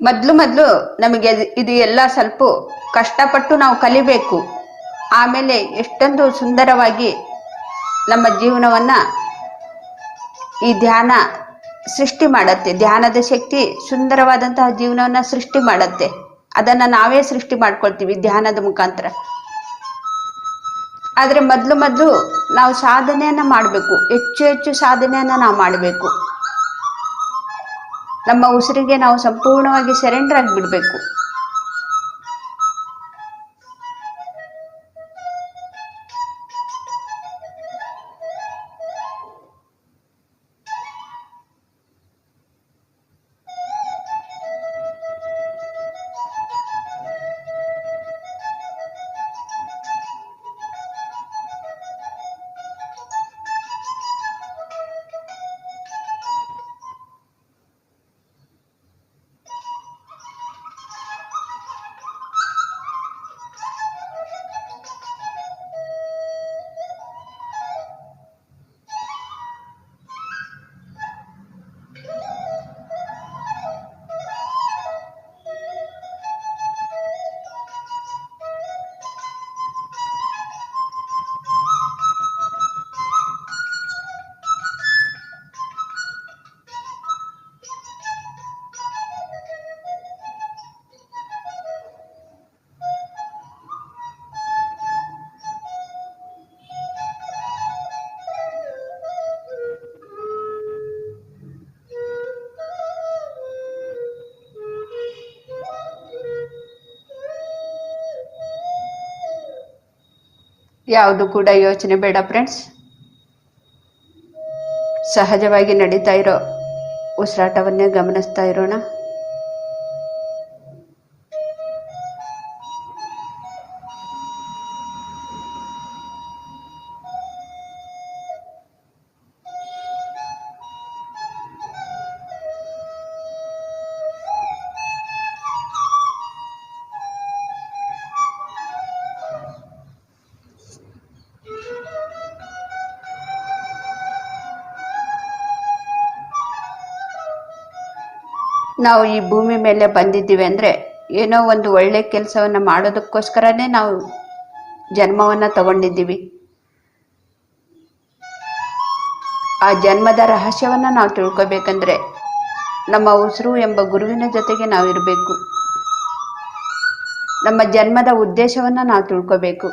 ಮೊದಲು ನಮಗೆ ಇದು ಎಲ್ಲ ಸ್ವಲ್ಪ ಕಷ್ಟಪಟ್ಟು ನಾವು ಕಲಿಬೇಕು. ಆಮೇಲೆ ಎಷ್ಟೊಂದು ಸುಂದರವಾಗಿ ನಮ್ಮ ಜೀವನವನ್ನ ಈ ಧ್ಯಾನ ಸೃಷ್ಟಿ ಮಾಡತ್ತೆ. ಧ್ಯಾನದ ಶಕ್ತಿ ಸುಂದರವಾದಂತಹ ಜೀವನವನ್ನ ಸೃಷ್ಟಿ ಮಾಡತ್ತೆ. ಅದನ್ನ ನಾವೇ ಸೃಷ್ಟಿ ಮಾಡ್ಕೊಳ್ತೀವಿ ಧ್ಯಾನದ ಮುಖಾಂತರ. ಆದ್ರೆ ಮೊದಲು ನಾವು ಸಾಧನೆಯನ್ನ ಮಾಡಬೇಕು, ಹೆಚ್ಚು ಸಾಧನೆಯನ್ನ ನಾವು ಮಾಡಬೇಕು. ನಮ್ಮ ಉಸಿರಿಗೆ ನಾವು ಸಂಪೂರ್ಣವಾಗಿ ಸರೆಂಡರ್ ಆಗಿಬಿಡ್ಬೇಕು. ಯಾವುದು ಕೂಡ ಯೋಚನೆ ಬೇಡ ಫ್ರೆಂಡ್ಸ್. ಸಹಜವಾಗಿ ನಡೀತಾ ಇರೋ ಉಸಿರಾಟವನ್ನೇ ಗಮನಿಸ್ತಾ ಇರೋಣ. ನಾವು ಈ ಭೂಮಿ ಮೇಲೆ ಬಂದಿದ್ದೀವಿ ಅಂದರೆ ಏನೋ ಒಂದು ಒಳ್ಳೆ ಕೆಲಸವನ್ನು ಮಾಡೋದಕ್ಕೋಸ್ಕರನೇ ನಾವು ಜನ್ಮವನ್ನು ತಗೊಂಡಿದ್ದೀವಿ. ಆ ಜನ್ಮದ ರಹಸ್ಯವನ್ನು ನಾವು ತಿಳ್ಕೊಬೇಕಂದ್ರೆ ನಮ್ಮ ಉಸಿರು ಎಂಬ ಗುರುವಿನ ಜೊತೆಗೆ ನಾವು ಇರಬೇಕು. ನಮ್ಮ ಜನ್ಮದ ಉದ್ದೇಶವನ್ನು ನಾವು ತಿಳ್ಕೊಬೇಕು.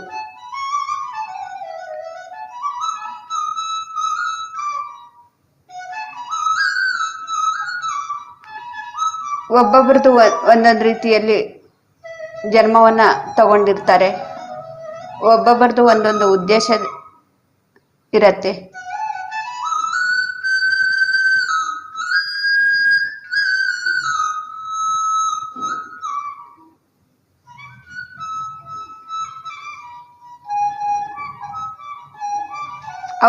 ಒಬ್ಬೊಬ್ರದ್ದು ಒಂದೊಂದು ರೀತಿಯಲ್ಲಿ ಜನ್ಮವನ್ನು ತಗೊಂಡಿರ್ತಾರೆ. ಒಬ್ಬೊಬ್ರದ್ದು ಒಂದೊಂದು ಉದ್ದೇಶ ಇರತ್ತೆ.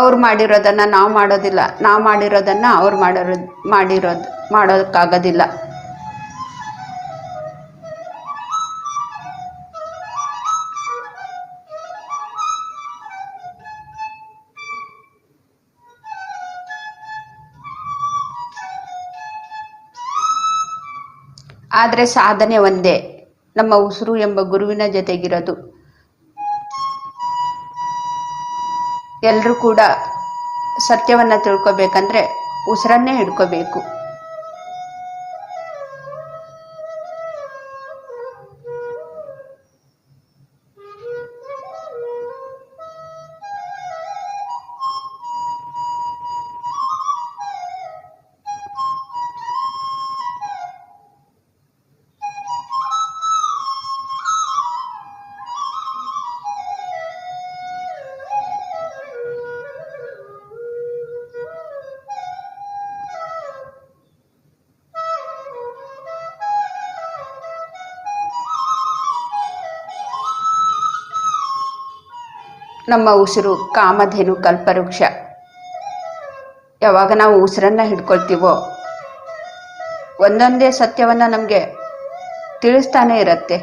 ಅವ್ರು ಮಾಡಿರೋದನ್ನ ನಾವು ಮಾಡೋದಿಲ್ಲ, ನಾವು ಮಾಡಿರೋದನ್ನ ಅವ್ರು ಮಾಡೋದಕ್ಕಾಗೋದಿಲ್ಲ. ಆದರೆ ಸಾಧನೆ ಒಂದೇ, ನಮ್ಮ ಉಸಿರು ಎಂಬ ಗುರುವಿನ ಜೊತೆಗಿರೋದು. ಎಲ್ಲರೂ ಕೂಡ ಸತ್ಯವನ್ನು ತಿಳ್ಕೊಬೇಕಂದ್ರೆ ಉಸಿರನ್ನೇ ಹಿಡ್ಕೋಬೇಕು. ನಮ್ಮ ಉಸಿರು ಕಾಮಧೇನು ಕಲ್ಪವೃಕ್ಷ. ಯಾವಾಗ ನಾವು ಉಸಿರನ್ನು ಹಿಡ್ಕೊಳ್ತೀವೋ ಒಂದೊಂದೇ ಸತ್ಯವನ್ನು ನಮಗೆ ತಿಳಿಸ್ತಾನೆ ಇರುತ್ತೆ.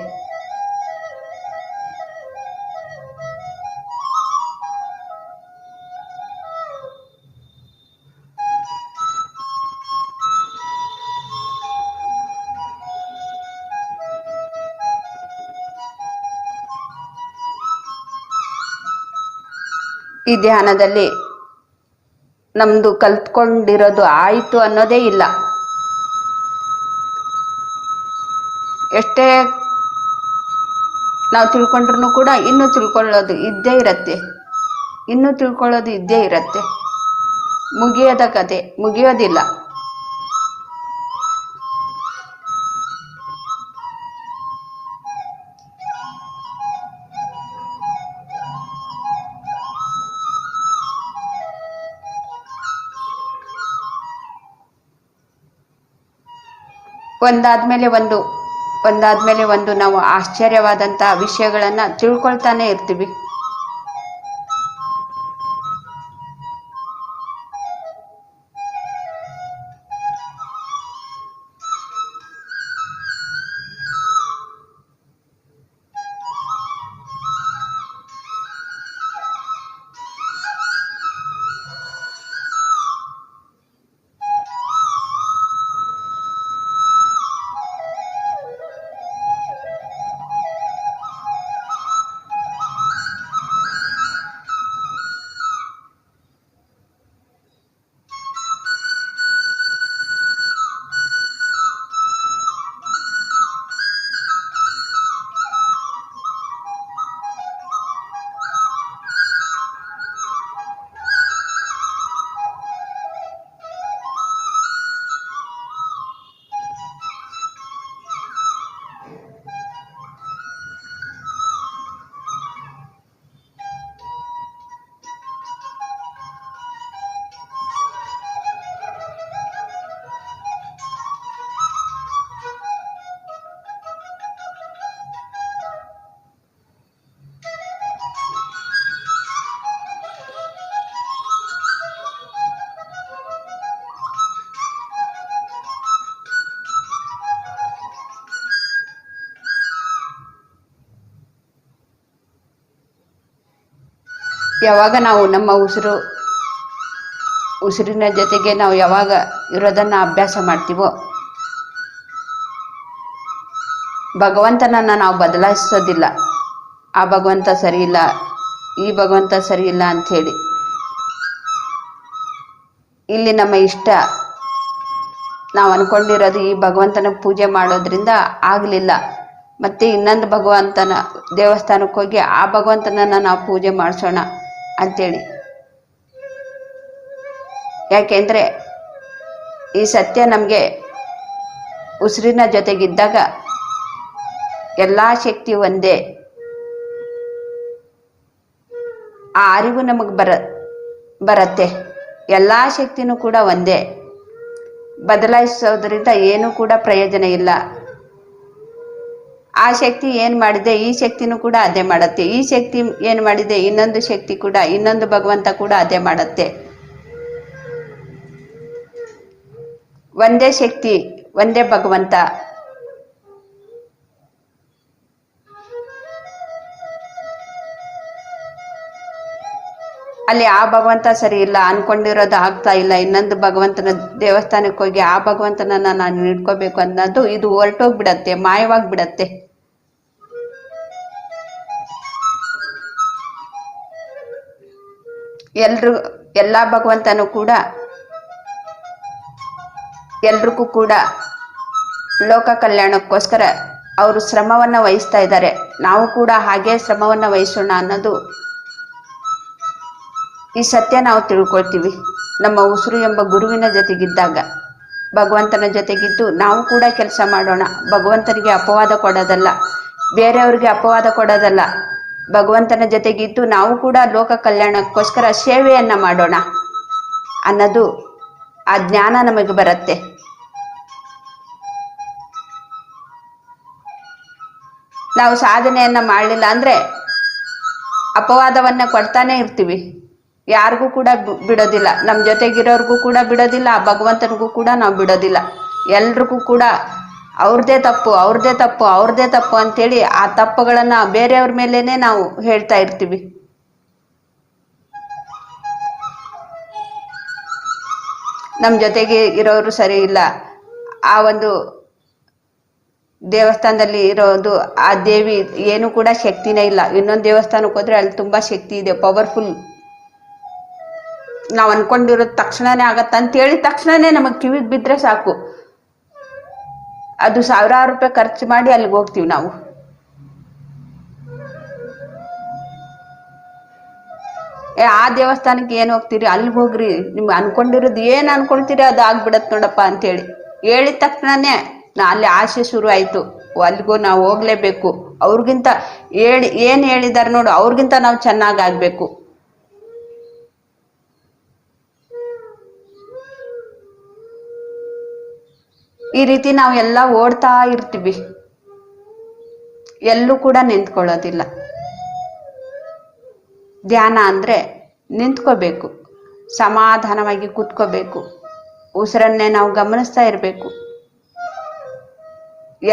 ಈ ಧ್ಯಾನದಲ್ಲಿ ನಮ್ದು ಕಲ್ತ್ಕೊಂಡಿರೋದು ಆಯಿತು ಅನ್ನೋದೇ ಇಲ್ಲ. ಎಷ್ಟೇ ನಾವು ತಿಳ್ಕೊಂಡ್ರೂ ಕೂಡ ಇನ್ನೂ ತಿಳ್ಕೊಳ್ಳೋದು ಇದ್ದೇ ಇರತ್ತೆ, ಇನ್ನೂ ತಿಳ್ಕೊಳ್ಳೋದು ಇದ್ದೇ ಇರತ್ತೆ. ಮುಗಿಯೋದ ಕತೆ ಮುಗಿಯೋದಿಲ್ಲ. ಒಂದಾದ್ಮೇಲೆ ಒಂದು ನಾವು ಆಶ್ಚರ್ಯವಾದಂತಹ ವಿಷಯಗಳನ್ನ ತಿಳ್ಕೊಳ್ತಾನೆ ಇರ್ತೀವಿ. ಯಾವಾಗ ನಾವು ನಮ್ಮ ಉಸಿರಿನ ಜೊತೆಗೆ ನಾವು ಯಾವಾಗ ಇರೋದನ್ನು ಅಭ್ಯಾಸ ಮಾಡ್ತೀವೋ ಭಗವಂತನನ್ನು ನಾವು ಬದಲಾಯಿಸೋದಿಲ್ಲ. ಆ ಭಗವಂತ ಸರಿ ಇಲ್ಲ, ಈ ಭಗವಂತ ಸರಿ ಇಲ್ಲ ಅಂಥೇಳಿ. ಇಲ್ಲಿ ನಮ್ಮ ಇಷ್ಟ ನಾವು ಅಂದ್ಕೊಂಡಿರೋದು ಈ ಭಗವಂತನ ಪೂಜೆ ಮಾಡೋದ್ರಿಂದ ಆಗಲಿಲ್ಲ, ಮತ್ತೆ ಇನ್ನೊಂದು ಭಗವಂತನ ದೇವಸ್ಥಾನಕ್ಕೆ ಹೋಗಿ ಆ ಭಗವಂತನನ್ನು ನಾವು ಪೂಜೆ ಮಾಡಿಸೋಣ ಅಂಥೇಳಿ. ಯಾಕೆಂದರೆ ಈ ಸತ್ಯ ನಮಗೆ ಉಸಿರಿನ ಜೊತೆಗಿದ್ದಾಗ ಎಲ್ಲ ಶಕ್ತಿ ಒಂದೇ, ಆ ಅರಿವು ನಮಗೆ ಬರುತ್ತೆ. ಎಲ್ಲ ಶಕ್ತಿನೂ ಕೂಡ ಒಂದೇ. ಬದಲಾಯಿಸೋದ್ರಿಂದ ಏನೂ ಕೂಡ ಪ್ರಯೋಜನ ಇಲ್ಲ. ಆ ಶಕ್ತಿ ಏನು ಮಾಡಿದೆ ಈ ಶಕ್ತಿನೂ ಕೂಡ ಅದೇ ಮಾಡುತ್ತೆ, ಈ ಶಕ್ತಿ ಏನು ಮಾಡಿದೆ ಇನ್ನೊಂದು ಶಕ್ತಿ ಕೂಡ, ಇನ್ನೊಂದು ಭಗವಂತ ಕೂಡ ಅದೇ ಮಾಡುತ್ತೆ. ಒಂದೇ ಶಕ್ತಿ, ಒಂದೇ ಭಗವಂತ. ಅಲ್ಲಿ ಆ ಭಗವಂತ ಸರಿ ಇಲ್ಲ, ಅನ್ಕೊಂಡಿರೋದು ಆಗ್ತಾ ಇಲ್ಲ, ಇನ್ನೊಂದು ಭಗವಂತನ ದೇವಸ್ಥಾನಕ್ಕೆ ಹೋಗಿ ಆ ಭಗವಂತನನ್ನ ನಾನು ಇಟ್ಕೋಬೇಕು ಅನ್ನೋದು ಇದು ಹೊರಟೋಗ್ಬಿಡತ್ತೆ, ಮಾಯವಾಗ್ಬಿಡತ್ತೆ. ಎಲ್ಲ ಭಗವಂತನೂ ಕೂಡ ಎಲ್ರಿಗೂ ಕೂಡ ಲೋಕ ಕಲ್ಯಾಣಕ್ಕೋಸ್ಕರ ಅವರು ಶ್ರಮವನ್ನು ವಹಿಸ್ತಾ ಇದ್ದಾರೆ. ನಾವು ಕೂಡ ಹಾಗೆ ಶ್ರಮವನ್ನು ವಹಿಸೋಣ ಅನ್ನೋದು ಈ ಸತ್ಯ ನಾವು ತಿಳ್ಕೊಳ್ತೀವಿ. ನಮ್ಮ ಉಸಿರು ಎಂಬ ಗುರುವಿನ ಜೊತೆಗಿದ್ದಾಗ, ಭಗವಂತನ ಜೊತೆಗಿದ್ದು ನಾವು ಕೂಡ ಕೆಲಸ ಮಾಡೋಣ. ಭಗವಂತನಿಗೆ ಅಪವಾದ ಕೊಡೋದಲ್ಲ, ಬೇರೆಯವ್ರಿಗೆ ಅಪವಾದ ಕೊಡೋದಲ್ಲ. ಭಗವಂತನ ಜೊತೆಗಿದ್ದು ನಾವು ಕೂಡ ಲೋಕ ಕಲ್ಯಾಣಕ್ಕೋಸ್ಕರ ಸೇವೆಯನ್ನು ಮಾಡೋಣ ಅನ್ನೋದು ಆ ಜ್ಞಾನ ನಮಗೆ ಬರುತ್ತೆ. ನಾವು ಸಾಧನೆಯನ್ನು ಮಾಡಲಿಲ್ಲ ಅಂದರೆ ಅಪವಾದವನ್ನು ಕೊಡ್ತಾನೆ ಇರ್ತೀವಿ. ಯಾರಿಗೂ ಕೂಡ ಬಿಡೋದಿಲ್ಲ, ನಮ್ಮ ಜೊತೆಗಿರೋರ್ಗೂ ಕೂಡ ಬಿಡೋದಿಲ್ಲ, ಆ ಭಗವಂತನಿಗೂ ಕೂಡ ನಾವು ಬಿಡೋದಿಲ್ಲ. ಎಲ್ರಿಗೂ ಕೂಡ ಅವ್ರದ್ದೇ ತಪ್ಪು, ಅವ್ರದ್ದೇ ತಪ್ಪು, ಅವ್ರದ್ದೇ ತಪ್ಪು ಅಂತೇಳಿ ಆ ತಪ್ಪುಗಳನ್ನು ಬೇರೆಯವ್ರ ಮೇಲೇನೆ ನಾವು ಹೇಳ್ತಾ ಇರ್ತೀವಿ. ನಮ್ಮ ಜೊತೆಗೆ ಇರೋರು ಸರಿ ಇಲ್ಲ, ಆ ಒಂದು ದೇವಸ್ಥಾನದಲ್ಲಿ ಇರೋದು ಆ ದೇವಿ ಏನು ಕೂಡ ಶಕ್ತಿನೇ ಇಲ್ಲ, ಇನ್ನೊಂದು ದೇವಸ್ಥಾನಕ್ಕೆ ಹೋದ್ರೆ ಅಲ್ಲಿ ತುಂಬಾ ಶಕ್ತಿ ಇದೆ, ಪವರ್ಫುಲ್, ನಾವು ಅನ್ಕೊಂಡಿರೋದು ತಕ್ಷಣನೇ ಆಗತ್ತ ಅಂತ ಹೇಳಿ ತಕ್ಷಣನೇ ನಮಗೆ ಕಿವಿಗೆ ಬಿದ್ದರೆ ಸಾಕು, ಅದು ಸಾವಿರಾರು ರೂಪಾಯಿ ಖರ್ಚು ಮಾಡಿ ಅಲ್ಲಿಗೆ ಹೋಗ್ತೀವಿ ನಾವು. ಆ ದೇವಸ್ಥಾನಕ್ಕೆ ಏನು ಹೋಗ್ತೀರಿ, ಅಲ್ಲಿಗೆ ಹೋಗ್ರಿ, ನಿಮ್ಗೆ ಅನ್ಕೊಂಡಿರೋದು ಏನು ಅನ್ಕೊಳ್ತೀರಿ ಅದು ಆಗ್ಬಿಡತ್ ನೋಡಪ್ಪ ಅಂತೇಳಿ ಹೇಳಿದ ತಕ್ಷಣನೇ ಅಲ್ಲಿ ಆಸೆ ಶುರು ಆಯ್ತು. ಅಲ್ಲಿಗೂ ನಾವು ಹೋಗ್ಲೇಬೇಕು, ಅವ್ರಿಗಿಂತ ಏನು ಹೇಳಿದಾರೆ ನೋಡು ಅವ್ರಿಗಿಂತ ನಾವು ಚೆನ್ನಾಗಾಗಬೇಕು. ಈ ರೀತಿ ನಾವು ಎಲ್ಲ ಓಡ್ತಾ ಇರ್ತೀವಿ, ಎಲ್ಲೂ ಕೂಡ ನಿಂತ್ಕೊಳ್ಳೋದಿಲ್ಲ. ಧ್ಯಾನ ಅಂದರೆ ನಿಂತ್ಕೋಬೇಕು, ಸಮಾಧಾನವಾಗಿ ಕೂತ್ಕೋಬೇಕು, ಉಸಿರನ್ನೇ ನಾವು ಗಮನಿಸ್ತಾ ಇರಬೇಕು.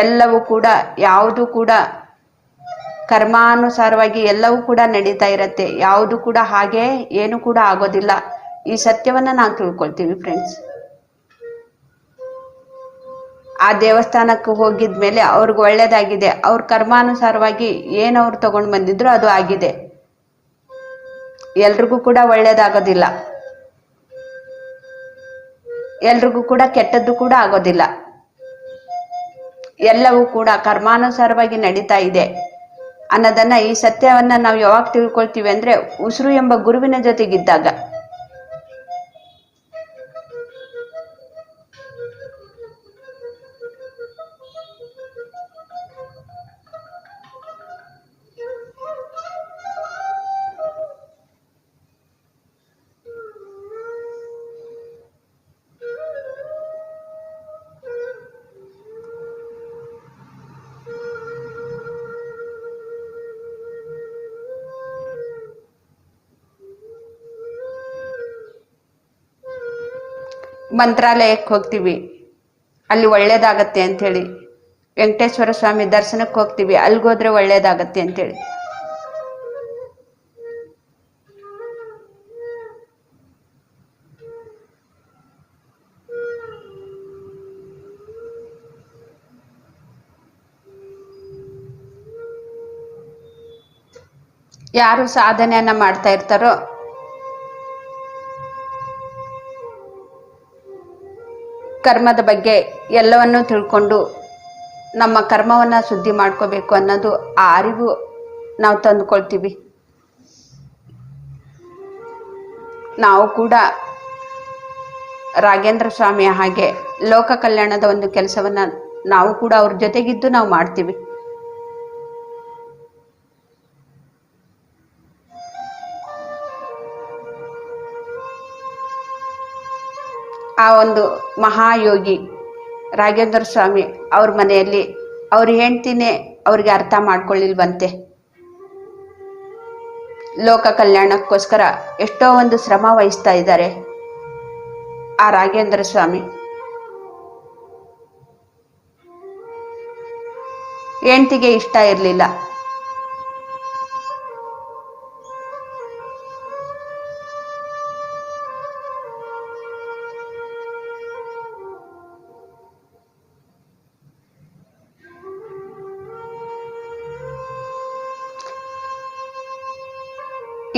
ಎಲ್ಲವೂ ಕೂಡ ಯಾವುದು ಕೂಡ ಕರ್ಮಾನುಸಾರವಾಗಿ ಎಲ್ಲವೂ ಕೂಡ ನಡೀತಾ ಇರತ್ತೆ, ಯಾವುದು ಕೂಡ ಹಾಗೆ ಏನು ಕೂಡ ಆಗೋದಿಲ್ಲ. ಈ ಸತ್ಯವನ್ನು ನಾವು ತಿಳ್ಕೊಳ್ತೀವಿ ಫ್ರೆಂಡ್ಸ್. ಆ ದೇವಸ್ಥಾನಕ್ಕೆ ಹೋಗಿದ್ಮೇಲೆ ಅವ್ರಿಗೆ ಒಳ್ಳೇದಾಗಿದೆ, ಅವ್ರ ಕರ್ಮಾನುಸಾರವಾಗಿ ಏನು ಅವ್ರು ತಗೊಂಡು ಬಂದಿದ್ರು ಅದು ಆಗಿದೆ. ಎಲ್ರಿಗೂ ಕೂಡ ಒಳ್ಳೇದಾಗೋದಿಲ್ಲ, ಎಲ್ರಿಗೂ ಕೂಡ ಕೆಟ್ಟದ್ದು ಕೂಡ ಆಗೋದಿಲ್ಲ. ಎಲ್ಲವೂ ಕೂಡ ಕರ್ಮಾನುಸಾರವಾಗಿ ನಡೀತಾ ಇದೆ ಅನ್ನೋದನ್ನ, ಈ ಸತ್ಯವನ್ನ ನಾವು ಯಾವಾಗ ತಿಳ್ಕೊಳ್ತೀವಿ ಅಂದ್ರೆ ಉಸಿರು ಎಂಬ ಗುರುವಿನ ಜೊತೆಗಿದ್ದಾಗ. ಮಂತ್ರಾಲಯಕ್ಕೆ ಹೋಗ್ತೀವಿ, ಅಲ್ಲಿ ಒಳ್ಳೇದಾಗತ್ತೆ ಅಂಥೇಳಿ. ವೆಂಕಟೇಶ್ವರ ಸ್ವಾಮಿ ದರ್ಶನಕ್ಕೆ ಹೋಗ್ತೀವಿ, ಅಲ್ಲಿಗೋದ್ರೆ ಒಳ್ಳೇದಾಗತ್ತೆ ಅಂಥೇಳಿ. ಯಾರು ಸಾಧನೆಯನ್ನ ಮಾಡ್ತಾ ಇರ್ತಾರೋ ಕರ್ಮದ ಬಗ್ಗೆ ಎಲ್ಲವನ್ನೂ ತಿಳ್ಕೊಂಡು ನಮ್ಮ ಕರ್ಮವನ್ನ ಶುದ್ಧಿ ಮಾಡ್ಕೋಬೇಕು ಅನ್ನೋದು ಆ ಅರಿವು ನಾವು ತಂದುಕೊಳ್ತೀವಿ. ನಾವು ಕೂಡ ರಾಘೇಂದ್ರ ಸ್ವಾಮಿಯ ಹಾಗೆ ಲೋಕ ಕಲ್ಯಾಣದ ಒಂದು ಕೆಲಸವನ್ನ ನಾವು ಕೂಡ ಅವ್ರ ಜೊತೆಗಿದ್ದು ನಾವು ಮಾಡ್ತೀವಿ. ಆ ಒಂದು ಮಹಾಯೋಗಿ ರಾಘೇಂದ್ರ ಸ್ವಾಮಿ ಅವ್ರ ಮನೆಯಲ್ಲಿ ಅವ್ರ ಹೆಂಡ್ತಿನೇ ಅವ್ರಿಗೆ ಅರ್ಥ ಮಾಡ್ಕೊಳ್ಳಿಲ್ವಂತೆ. ಲೋಕ ಕಲ್ಯಾಣಕ್ಕೋಸ್ಕರ ಎಷ್ಟೋ ಒಂದು ಶ್ರಮ ವಹಿಸ್ತಾ ಇದ್ದಾರೆ ಆ ರಾಘೇಂದ್ರ ಸ್ವಾಮಿ. ಹೆಂಡ್ತಿಗೆ ಇಷ್ಟ ಇರಲಿಲ್ಲ.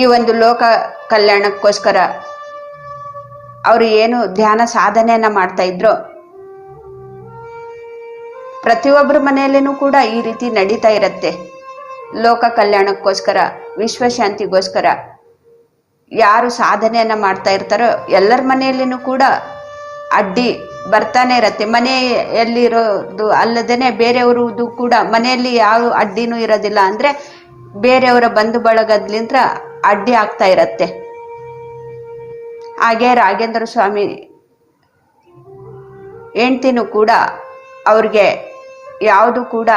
ಈ ಒಂದು ಲೋಕ ಕಲ್ಯಾಣಕ್ಕೋಸ್ಕರ ಅವರು ಏನು ಧ್ಯಾನ ಸಾಧನೆಯನ್ನ ಮಾಡ್ತಾ ಇದ್ರು, ಪ್ರತಿಯೊಬ್ಬರ ಮನೆಯಲ್ಲೇನೂ ಕೂಡ ಈ ರೀತಿ ನಡೀತಾ ಇರತ್ತೆ. ಲೋಕ ಕಲ್ಯಾಣಕ್ಕೋಸ್ಕರ, ವಿಶ್ವಶಾಂತಿಗೋಸ್ಕರ ಯಾರು ಸಾಧನೆಯನ್ನ ಮಾಡ್ತಾ ಇರ್ತಾರೋ ಎಲ್ಲರ ಮನೆಯಲ್ಲೇನೂ ಕೂಡ ಅಡ್ಡಿ ಬರ್ತಾನೆ ಇರತ್ತೆ. ಮನೆಯಲ್ಲಿರೋದು ಅಲ್ಲದೇನೆ ಬೇರೆಯವ್ರದ್ದು ಕೂಡ ಮನೆಯಲ್ಲಿ ಯಾವ ಅಡ್ಡಿನೂ ಇರೋದಿಲ್ಲ, ಅಂದ್ರೆ ಬೇರೆಯವರ ಬಂಧು ಬಳಗದ್ಲಿಂದ ಅಡ್ಡಿ ಆಗ್ತಾ ಇರತ್ತೆ. ಹಾಗೆ ರಾಘೇಂದ್ರ ಸ್ವಾಮಿ ಹೆಂಡ್ತಿನೂ ಕೂಡ ಅವ್ರಿಗೆ ಯಾವುದು ಕೂಡ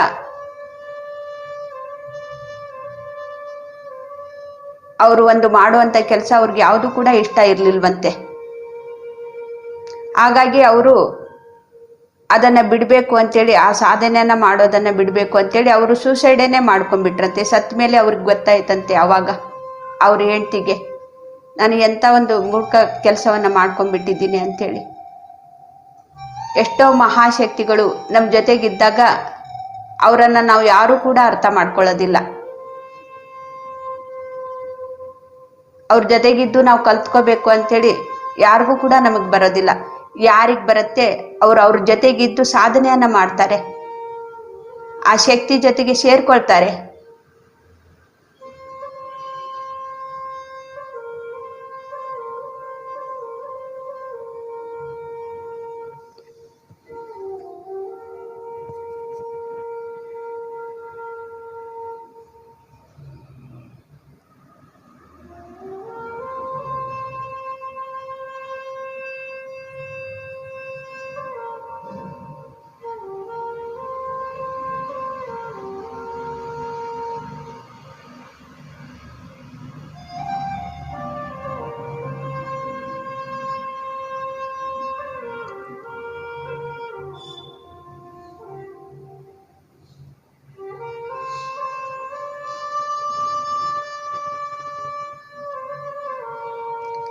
ಅವರು ಒಂದು ಮಾಡುವಂತ ಕೆಲಸ ಅವ್ರಿಗೆ ಯಾವುದು ಕೂಡ ಇಷ್ಟ ಇರ್ಲಿಲ್ವಂತೆ. ಹಾಗಾಗಿ ಅವರು ಅದನ್ನ ಬಿಡಬೇಕು ಅಂತೇಳಿ, ಆ ಸಾಧನೆಯನ್ನ ಮಾಡೋದನ್ನ ಬಿಡಬೇಕು ಅಂತೇಳಿ ಅವರು ಸೂಸೈಡೇನೆ ಮಾಡ್ಕೊಂಡ್ಬಿಟ್ರಂತೆ. ಸತ್ತ ಮೇಲೆ ಅವ್ರಿಗೆ ಗೊತ್ತಾಯ್ತಂತೆ ಅವಾಗ ಅವ್ರ ಹೆಂಡ್ತಿಗೆ, ನಾನು ಎಂಥ ಒಂದು ಮೂರ್ಖ ಕೆಲಸವನ್ನ ಮಾಡ್ಕೊಂಡ್ಬಿಟ್ಟಿದ್ದೀನಿ ಅಂತೇಳಿ. ಎಷ್ಟೋ ಮಹಾಶಕ್ತಿಗಳು ನಮ್ಮ ಜೊತೆಗಿದ್ದಾಗ ಅವರನ್ನ ನಾವು ಯಾರೂ ಕೂಡ ಅರ್ಥ ಮಾಡ್ಕೊಳ್ಳೋದಿಲ್ಲ. ಅವ್ರ ಜೊತೆಗಿದ್ದು ನಾವು ಕಲ್ತ್ಕೋಬೇಕು ಅಂತೇಳಿ ಯಾರಿಗೂ ಕೂಡ ನಮಗ್ ಬರೋದಿಲ್ಲ. ಯಾರಿಗ್ ಬರುತ್ತೆ ಅವ್ರ ಜೊತೆಗಿದ್ದು ಸಾಧನೆಯನ್ನ ಮಾಡ್ತಾರೆ, ಆ ಶಕ್ತಿ ಜೊತೆಗೆ ಸೇರ್ಕೊಳ್ತಾರೆ.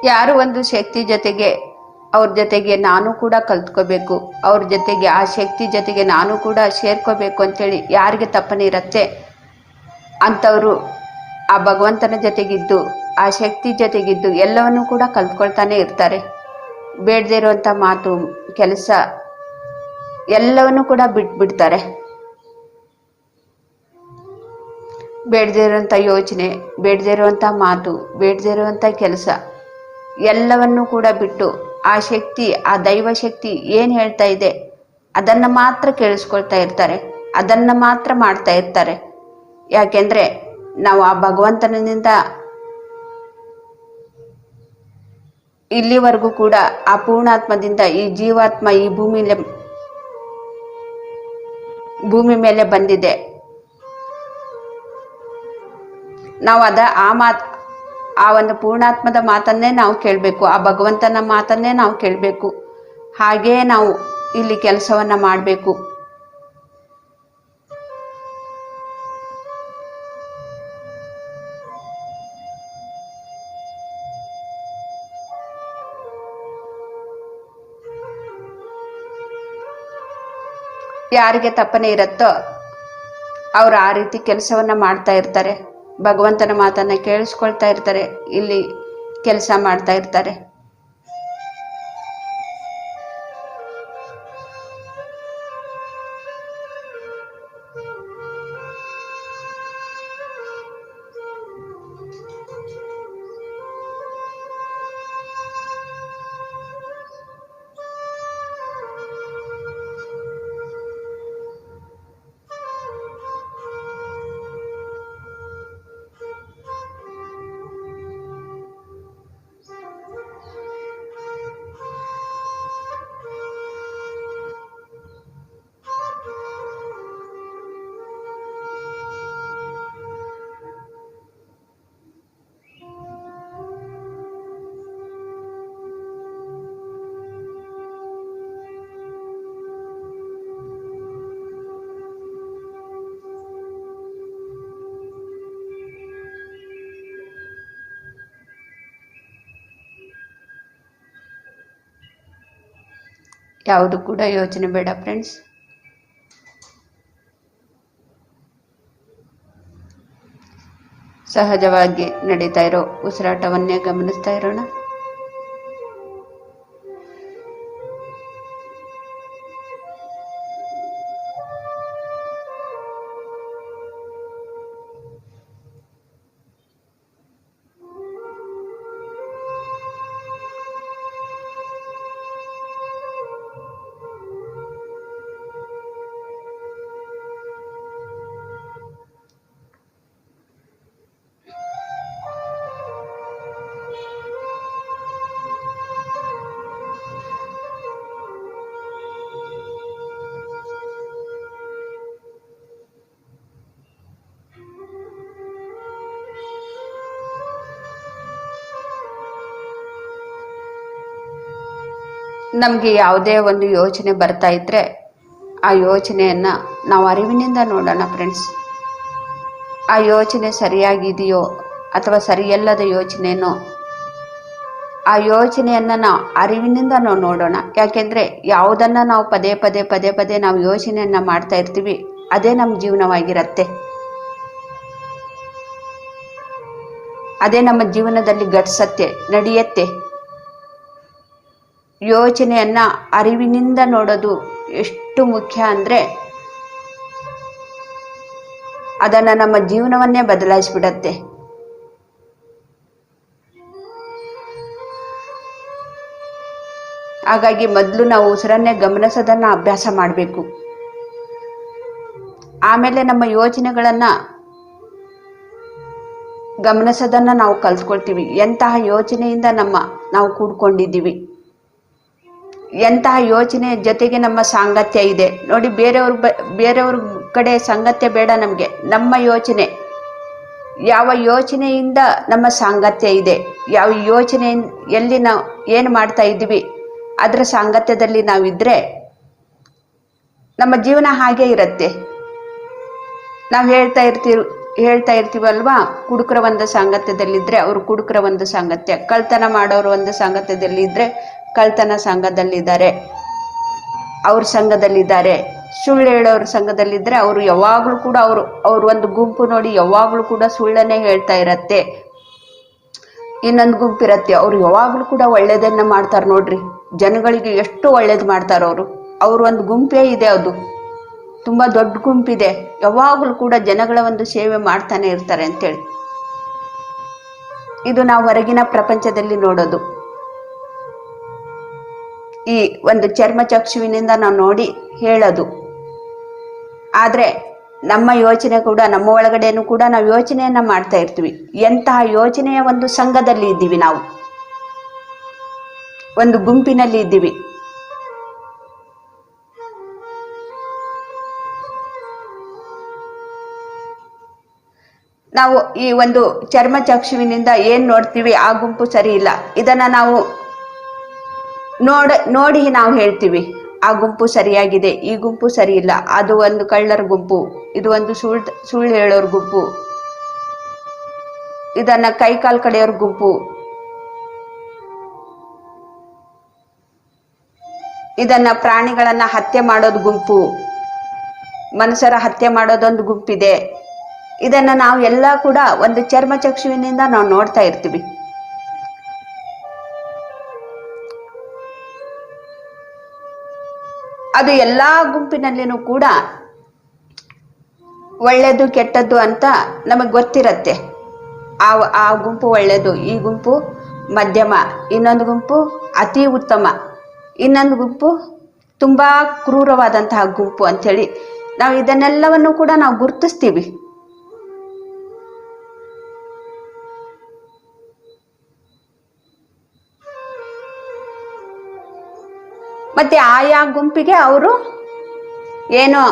ಯಾರು ಒಂದು ಶಕ್ತಿ ಜೊತೆಗೆ ಅವ್ರ ಜೊತೆಗೆ ನಾನು ಕೂಡ ಕಲ್ತ್ಕೋಬೇಕು, ಅವ್ರ ಜೊತೆಗೆ ಆ ಶಕ್ತಿ ಜೊತೆಗೆ ನಾನು ಕೂಡ ಸೇರ್ಕೋಬೇಕು ಅಂತೇಳಿ ಯಾರಿಗೆ ತಪ್ಪನೆ ಇರತ್ತೆ ಅಂಥವ್ರು ಆ ಭಗವಂತನ ಜೊತೆಗಿದ್ದು, ಆ ಶಕ್ತಿ ಜೊತೆಗಿದ್ದು ಎಲ್ಲವನ್ನೂ ಕೂಡ ಕಲ್ತ್ಕೊಳ್ತಾನೆ ಇರ್ತಾರೆ. ಬೇಡದೇ ಇರುವಂಥ ಮಾತು, ಕೆಲಸ ಎಲ್ಲವನ್ನೂ ಕೂಡ ಬಿಟ್ಬಿಡ್ತಾರೆ. ಬೇಡದೇ ಇರುವಂಥ ಯೋಚನೆ, ಬೇಡದೇ ಇರುವಂಥ ಮಾತು, ಬೇಡದೇ ಇರುವಂಥ ಕೆಲಸ ಎಲ್ಲವನ್ನೂ ಕೂಡ ಬಿಟ್ಟು ಆ ಶಕ್ತಿ, ಆ ದೈವ ಶಕ್ತಿ ಏನ್ ಹೇಳ್ತಾ ಇದೆ ಅದನ್ನ ಮಾತ್ರ ಕೇಳಿಸ್ಕೊಳ್ತಾ ಇರ್ತಾರೆ, ಅದನ್ನ ಮಾತ್ರ ಮಾಡ್ತಾ ಇರ್ತಾರೆ. ಯಾಕೆಂದ್ರೆ ನಾವು ಆ ಭಗವಂತನಿಂದ ಇಲ್ಲಿವರೆಗೂ ಕೂಡ ಆ ಪೂರ್ಣಾತ್ಮದಿಂದ ಈ ಜೀವಾತ್ಮ ಈ ಭೂಮಿ ಮೇಲೆ ಬಂದಿದೆ. ನಾವು ಆ ಒಂದು ಪೂರ್ಣಾತ್ಮದ ಮಾತನ್ನೇ ನಾವು ಕೇಳಬೇಕು, ಆ ಭಗವಂತನ ಮಾತನ್ನೇ ನಾವು ಕೇಳಬೇಕು. ಹಾಗೇ ನಾವು ಇಲ್ಲಿ ಕೆಲಸವನ್ನ ಮಾಡಬೇಕು. ಯಾರಿಗೆ ತಪ್ಪನೆ ಇರುತ್ತೋ ಅವ್ರು ಆ ರೀತಿ ಕೆಲಸವನ್ನ ಮಾಡ್ತಾ ಇರ್ತಾರೆ. ಭಗವಂತನ ಮಾತನ್ನ ಕೇಳಿಸ್ಕೊಳ್ತಾ ಇರ್ತಾರೆ, ಇಲ್ಲಿ ಕೆಲಸ ಮಾಡ್ತಾ ಇರ್ತಾರೆ. ಯಾವುದು ಕೂಡ ಯೋಚನೆ ಬೇಡ ಫ್ರೆಂಡ್ಸ್. ಸಹಜವಾಗಿ ನಡೀತಾ ಇರೋ ಉಸಿರಾಟವನ್ನೇ ಗಮನಿಸ್ತಾ ಇರೋಣ. ನಮಗೆ ಯಾವುದೇ ಒಂದು ಯೋಚನೆ ಬರ್ತಾ ಇದ್ರೆ ಆ ಯೋಚನೆಯನ್ನ ನಾವು ಅರಿವಿನಿಂದ ನೋಡೋಣ ಫ್ರೆಂಡ್ಸ್. ಆ ಯೋಚನೆ ಸರಿಯಾಗಿದೆಯೋ ಅಥವಾ ಸರಿಯಲ್ಲದ ಯೋಚನೆನೋ, ಆ ಯೋಚನೆಯನ್ನ ನಾವು ಅರಿವಿನಿಂದ ನಾವು ನೋಡೋಣ. ಯಾಕೆಂದ್ರೆ ಯಾವುದನ್ನ ನಾವು ಪದೇ ಪದೇ ಪದೇ ಪದೇ ನಾವು ಯೋಚನೆಯನ್ನ ಮಾಡ್ತಾ ಇರ್ತೀವಿ, ಅದೇ ನಮ್ಮ ಜೀವನವಾಗಿರತ್ತೆ. ಅದೇ ನಮ್ಮ ಜೀವನದಲ್ಲಿ ಘಟಿಸತ್ತೆ, ನಡೆಯತ್ತೆ. ಯೋಚನೆಯನ್ನ ಅರಿವಿನಿಂದ ನೋಡೋದು ಎಷ್ಟು ಮುಖ್ಯ ಅಂದ್ರೆ ಅದನ್ನ ನಮ್ಮ ಜೀವನವನ್ನೇ ಬದಲಾಯಿಸ್ಬಿಡತ್ತೆ. ಹಾಗಾಗಿ ಮೊದಲು ನಾವು ಉಸಿರನ್ನೇ ಗಮನಿಸೋದನ್ನ ಅಭ್ಯಾಸ ಮಾಡಬೇಕು. ಆಮೇಲೆ ನಮ್ಮ ಯೋಚನೆಗಳನ್ನ ಗಮನಿಸೋದನ್ನ ನಾವು ಕಲ್ತ್ಕೊಳ್ತೀವಿ. ಎಂತಹ ಯೋಚನೆಯಿಂದ ನಾವು ಕೂಡ್ಕೊಂಡಿದ್ದೀವಿ, ಎಂತಹ ಯೋಚನೆ ಜೊತೆಗೆ ನಮ್ಮ ಸಾಂಗತ್ಯ ಇದೆ ನೋಡಿ. ಬೇರೆಯವ್ರ ಕಡೆ ಸಾಂಗತ್ಯ ಬೇಡ ನಮಗೆ. ನಮ್ಮ ಯೋಚನೆ, ಯಾವ ಯೋಚನೆಯಿಂದ ನಮ್ಮ ಸಾಂಗತ್ಯ ಇದೆ, ಯಾವ ಯೋಚನೆ ಎಲ್ಲಿ ನಾವು ಏನು ಮಾಡ್ತಾ ಇದ್ದೀವಿ ಅದರ ಸಾಂಗತ್ಯದಲ್ಲಿ ನಾವಿದ್ರೆ ನಮ್ಮ ಜೀವನ ಹಾಗೆ ಇರುತ್ತೆ. ನಾವು ಹೇಳ್ತಾ ಇರ್ತೀವಲ್ವಾ, ಕುಡುಕರ ಒಂದು ಸಾಂಗತ್ಯದಲ್ಲಿದ್ದರೆ ಅವರು ಕುಡುಕರ ಒಂದು ಸಾಂಗತ್ಯ, ಕಳ್ತನ ಮಾಡೋರು ಒಂದು ಸಾಂಗತ್ಯದಲ್ಲಿದ್ದರೆ ಕಳ್ತನ ಸಂಘದಲ್ಲಿದ್ದಾರೆ, ಅವ್ರ ಸಂಘದಲ್ಲಿದ್ದಾರೆ. ಸುಳ್ಳು ಹೇಳೋರ ಸಂಘದಲ್ಲಿದ್ದರೆ ಅವರು ಯಾವಾಗಲೂ ಕೂಡ ಅವ್ರ ಒಂದು ಗುಂಪು ನೋಡಿ ಯಾವಾಗಲೂ ಕೂಡ ಸುಳ್ಳನ್ನೇ ಹೇಳ್ತಾ ಇರತ್ತೆ. ಇನ್ನೊಂದು ಗುಂಪು ಇರತ್ತೆ, ಅವ್ರು ಯಾವಾಗಲೂ ಕೂಡ ಒಳ್ಳೇದನ್ನ ಮಾಡ್ತಾರೆ ನೋಡ್ರಿ, ಜನಗಳಿಗೆ ಎಷ್ಟು ಒಳ್ಳೇದು ಮಾಡ್ತಾರೆ ಅವ್ರ ಒಂದು ಗುಂಪೇ ಇದೆ, ಅದು ತುಂಬಾ ದೊಡ್ಡ ಗುಂಪಿದೆ, ಯಾವಾಗಲೂ ಕೂಡ ಜನಗಳ ಒಂದು ಸೇವೆ ಮಾಡ್ತಾನೆ ಇರ್ತಾರೆ ಅಂತೇಳಿ. ಇದು ನಾವು ಹೊರಗಿನ ಪ್ರಪಂಚದಲ್ಲಿ ನೋಡೋದು. ಈ ಒಂದು ಚರ್ಮಚಕ್ಷುವಿನಿಂದ ನಾವು ನೋಡಿ ಹೇಳೋದು. ಆದ್ರೆ ನಮ್ಮ ಯೋಚನೆ ಕೂಡ, ನಮ್ಮ ಒಳಗಡೆನೂ ಕೂಡ ನಾವು ಯೋಚನೆಯನ್ನ ಮಾಡ್ತಾ ಇರ್ತೀವಿ. ಎಂತಹ ಯೋಚನೆಯ ಒಂದು ಸಂಘದಲ್ಲಿ ಇದ್ದೀವಿ, ನಾವು ಒಂದು ಗುಂಪಿನಲ್ಲಿ ಇದ್ದೀವಿ. ನಾವು ಈ ಒಂದು ಚರ್ಮಚಕ್ಷುವಿನಿಂದ ಏನ್ ನೋಡ್ತೀವಿ ಆ ಗುಂಪು ಸರಿ ಇಲ್ಲ, ಇದನ್ನ ನಾವು ನೋಡಿ ನಾವು ಹೇಳ್ತೀವಿ ಆ ಗುಂಪು ಸರಿಯಾಗಿದೆ, ಈ ಗುಂಪು ಸರಿ ಇಲ್ಲ. ಅದು ಒಂದು ಕಳ್ಳರ ಗುಂಪು, ಇದು ಒಂದು ಸುಳ್ಳು ಹೇಳೋರ್ ಗುಂಪು, ಇದನ್ನ ಕೈಕಾಲು ಕಡೆಯೋರ್ ಗುಂಪು, ಇದನ್ನ ಪ್ರಾಣಿಗಳನ್ನ ಹತ್ಯೆ ಮಾಡೋದು ಗುಂಪು, ಮನುಷ್ಯರ ಹತ್ಯೆ ಮಾಡೋದೊಂದು ಗುಂಪಿದೆ, ಇದನ್ನ ನಾವು ಎಲ್ಲ ಕೂಡ ಒಂದು ಚರ್ಮಚಕ್ಷುವಿನಿಂದ ನಾವು ನೋಡ್ತಾ ಇರ್ತೀವಿ. ಅದು ಎಲ್ಲಾ ಗುಂಪಿನಲ್ಲಿನೂ ಕೂಡ ಒಳ್ಳೆಯದು ಕೆಟ್ಟದ್ದು ಅಂತ ನಮಗೆ ಗೊತ್ತಿರತ್ತೆ. ಆ ಗುಂಪು ಒಳ್ಳೆಯದು, ಈ ಗುಂಪು ಮಧ್ಯಮ, ಇನ್ನೊಂದು ಗುಂಪು ಅತಿ ಉತ್ತಮ, ಇನ್ನೊಂದು ಗುಂಪು ತುಂಬಾ ಕ್ರೂರವಾದಂತಹ ಗುಂಪು ಅಂಥೇಳಿ ನಾವು ಇದನ್ನೆಲ್ಲವನ್ನು ಕೂಡ ನಾವು ಗುರುತಿಸ್ತೀವಿ. ಮತ್ತೆ ಆಯಾ ಗುಂಪಿಗೆ ಅವರು ಏನು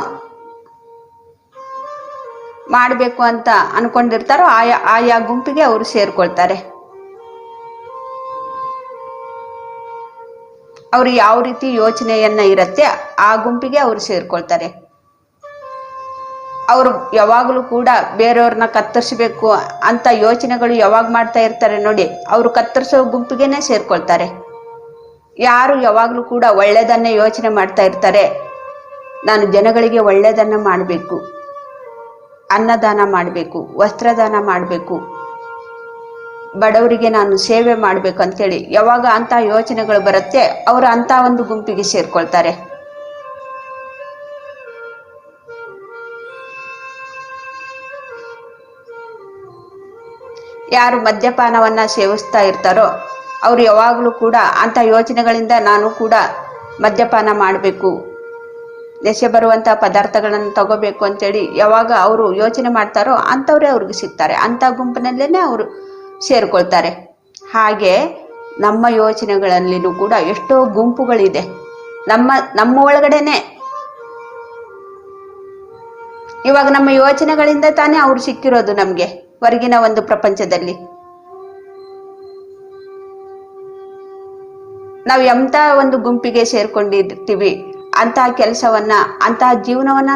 ಮಾಡಬೇಕು ಅಂತ ಅನ್ಕೊಂಡಿರ್ತಾರೋ ಆಯಾ ಗುಂಪಿಗೆ ಅವರು ಸೇರ್ಕೊಳ್ತಾರೆ. ಅವರು ಯಾವ ರೀತಿ ಯೋಚನೆಯನ್ನ ಇರತ್ತೆ ಆ ಗುಂಪಿಗೆ ಅವರು ಸೇರ್ಕೊಳ್ತಾರೆ. ಅವರು ಯಾವಾಗಲೂ ಕೂಡ ಬೇರೆಯವ್ರನ್ನ ಕತ್ತರಿಸಬೇಕು ಅಂತ ಯೋಚನೆಗಳು ಯಾವಾಗ ಮಾಡ್ತಾ ಇರ್ತಾರೆ ನೋಡಿ, ಅವರು ಕತ್ತರಿಸೋ ಗುಂಪಿಗೆನೆ ಸೇರ್ಕೊಳ್ತಾರೆ. ಯಾರು ಯಾವಾಗಲೂ ಕೂಡ ಒಳ್ಳೆಯದನ್ನೇ ಯೋಚನೆ ಮಾಡ್ತಾ ಇರ್ತಾರೆ, ನಾನು ಜನಗಳಿಗೆ ಒಳ್ಳೆಯದನ್ನ ಮಾಡಬೇಕು, ಅನ್ನದಾನ ಮಾಡಬೇಕು, ವಸ್ತ್ರದಾನ ಮಾಡಬೇಕು, ಬಡವರಿಗೆ ನಾನು ಸೇವೆ ಮಾಡಬೇಕು ಅಂತೇಳಿ ಯಾವಾಗ ಅಂತ ಯೋಚನೆಗಳು ಬರುತ್ತೆ, ಅವರು ಅಂತ ಒಂದು ಗುಂಪಿಗೆ ಸೇರ್ಕೊಳ್ತಾರೆ. ಯಾರು ಮದ್ಯಪಾನವನ್ನ ಸೇವಿಸ್ತಾ ಇರ್ತಾರೋ ಅವರು ಯಾವಾಗಲೂ ಕೂಡ ಅಂತ ಯೋಚನೆಗಳಿಂದ ನಾನು ಕೂಡ ಮದ್ಯಪಾನ ಮಾಡಬೇಕು, ನಶೆ ಬರುವಂಥ ಪದಾರ್ಥಗಳನ್ನು ತಗೋಬೇಕು ಅಂತೇಳಿ ಯಾವಾಗ ಅವರು ಯೋಚನೆ ಮಾಡ್ತಾರೋ ಅಂಥವ್ರೇ ಅವ್ರಿಗೆ ಸಿಗ್ತಾರೆ, ಅಂಥ ಗುಂಪಿನಲ್ಲೇ ಅವರು ಸೇರ್ಕೊಳ್ತಾರೆ. ಹಾಗೆ ನಮ್ಮ ಯೋಚನೆಗಳಲ್ಲಿನೂ ಕೂಡ ಎಷ್ಟೋ ಗುಂಪುಗಳಿದೆ. ನಮ್ಮ ಒಳಗಡೆನೆ ಇವಾಗ ನಮ್ಮ ಯೋಚನೆಗಳಿಂದ ತಾನೇ ಅವ್ರು ಸಿಕ್ಕಿರೋದು ನಮಗೆ ಹೊರಗಿನ ಒಂದು ಪ್ರಪಂಚದಲ್ಲಿ. ನಾವು ಎಂಥ ಒಂದು ಗುಂಪಿಗೆ ಸೇರ್ಕೊಂಡಿರ್ತೀವಿ ಅಂತಹ ಕೆಲಸವನ್ನ, ಅಂತಹ ಜೀವನವನ್ನ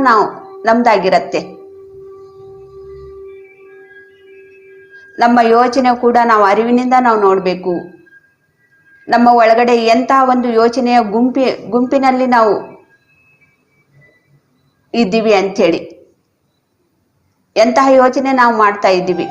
ನಮ್ದಾಗಿರತ್ತೆ. ನಮ್ಮ ಯೋಚನೆ ಕೂಡ ನಾವು ಅರಿವಿನಿಂದ ನಾವು ನೋಡಬೇಕು. ನಮ್ಮ ಒಳಗಡೆ ಎಂತಹ ಒಂದು ಯೋಚನೆಯ ಗುಂಪಿನಲ್ಲಿ ನಾವು ಇದ್ದೀವಿ ಅಂಥೇಳಿ, ಎಂತಹ ಯೋಚನೆ ನಾವು ಮಾಡ್ತಾ ಇದ್ದೀವಿ.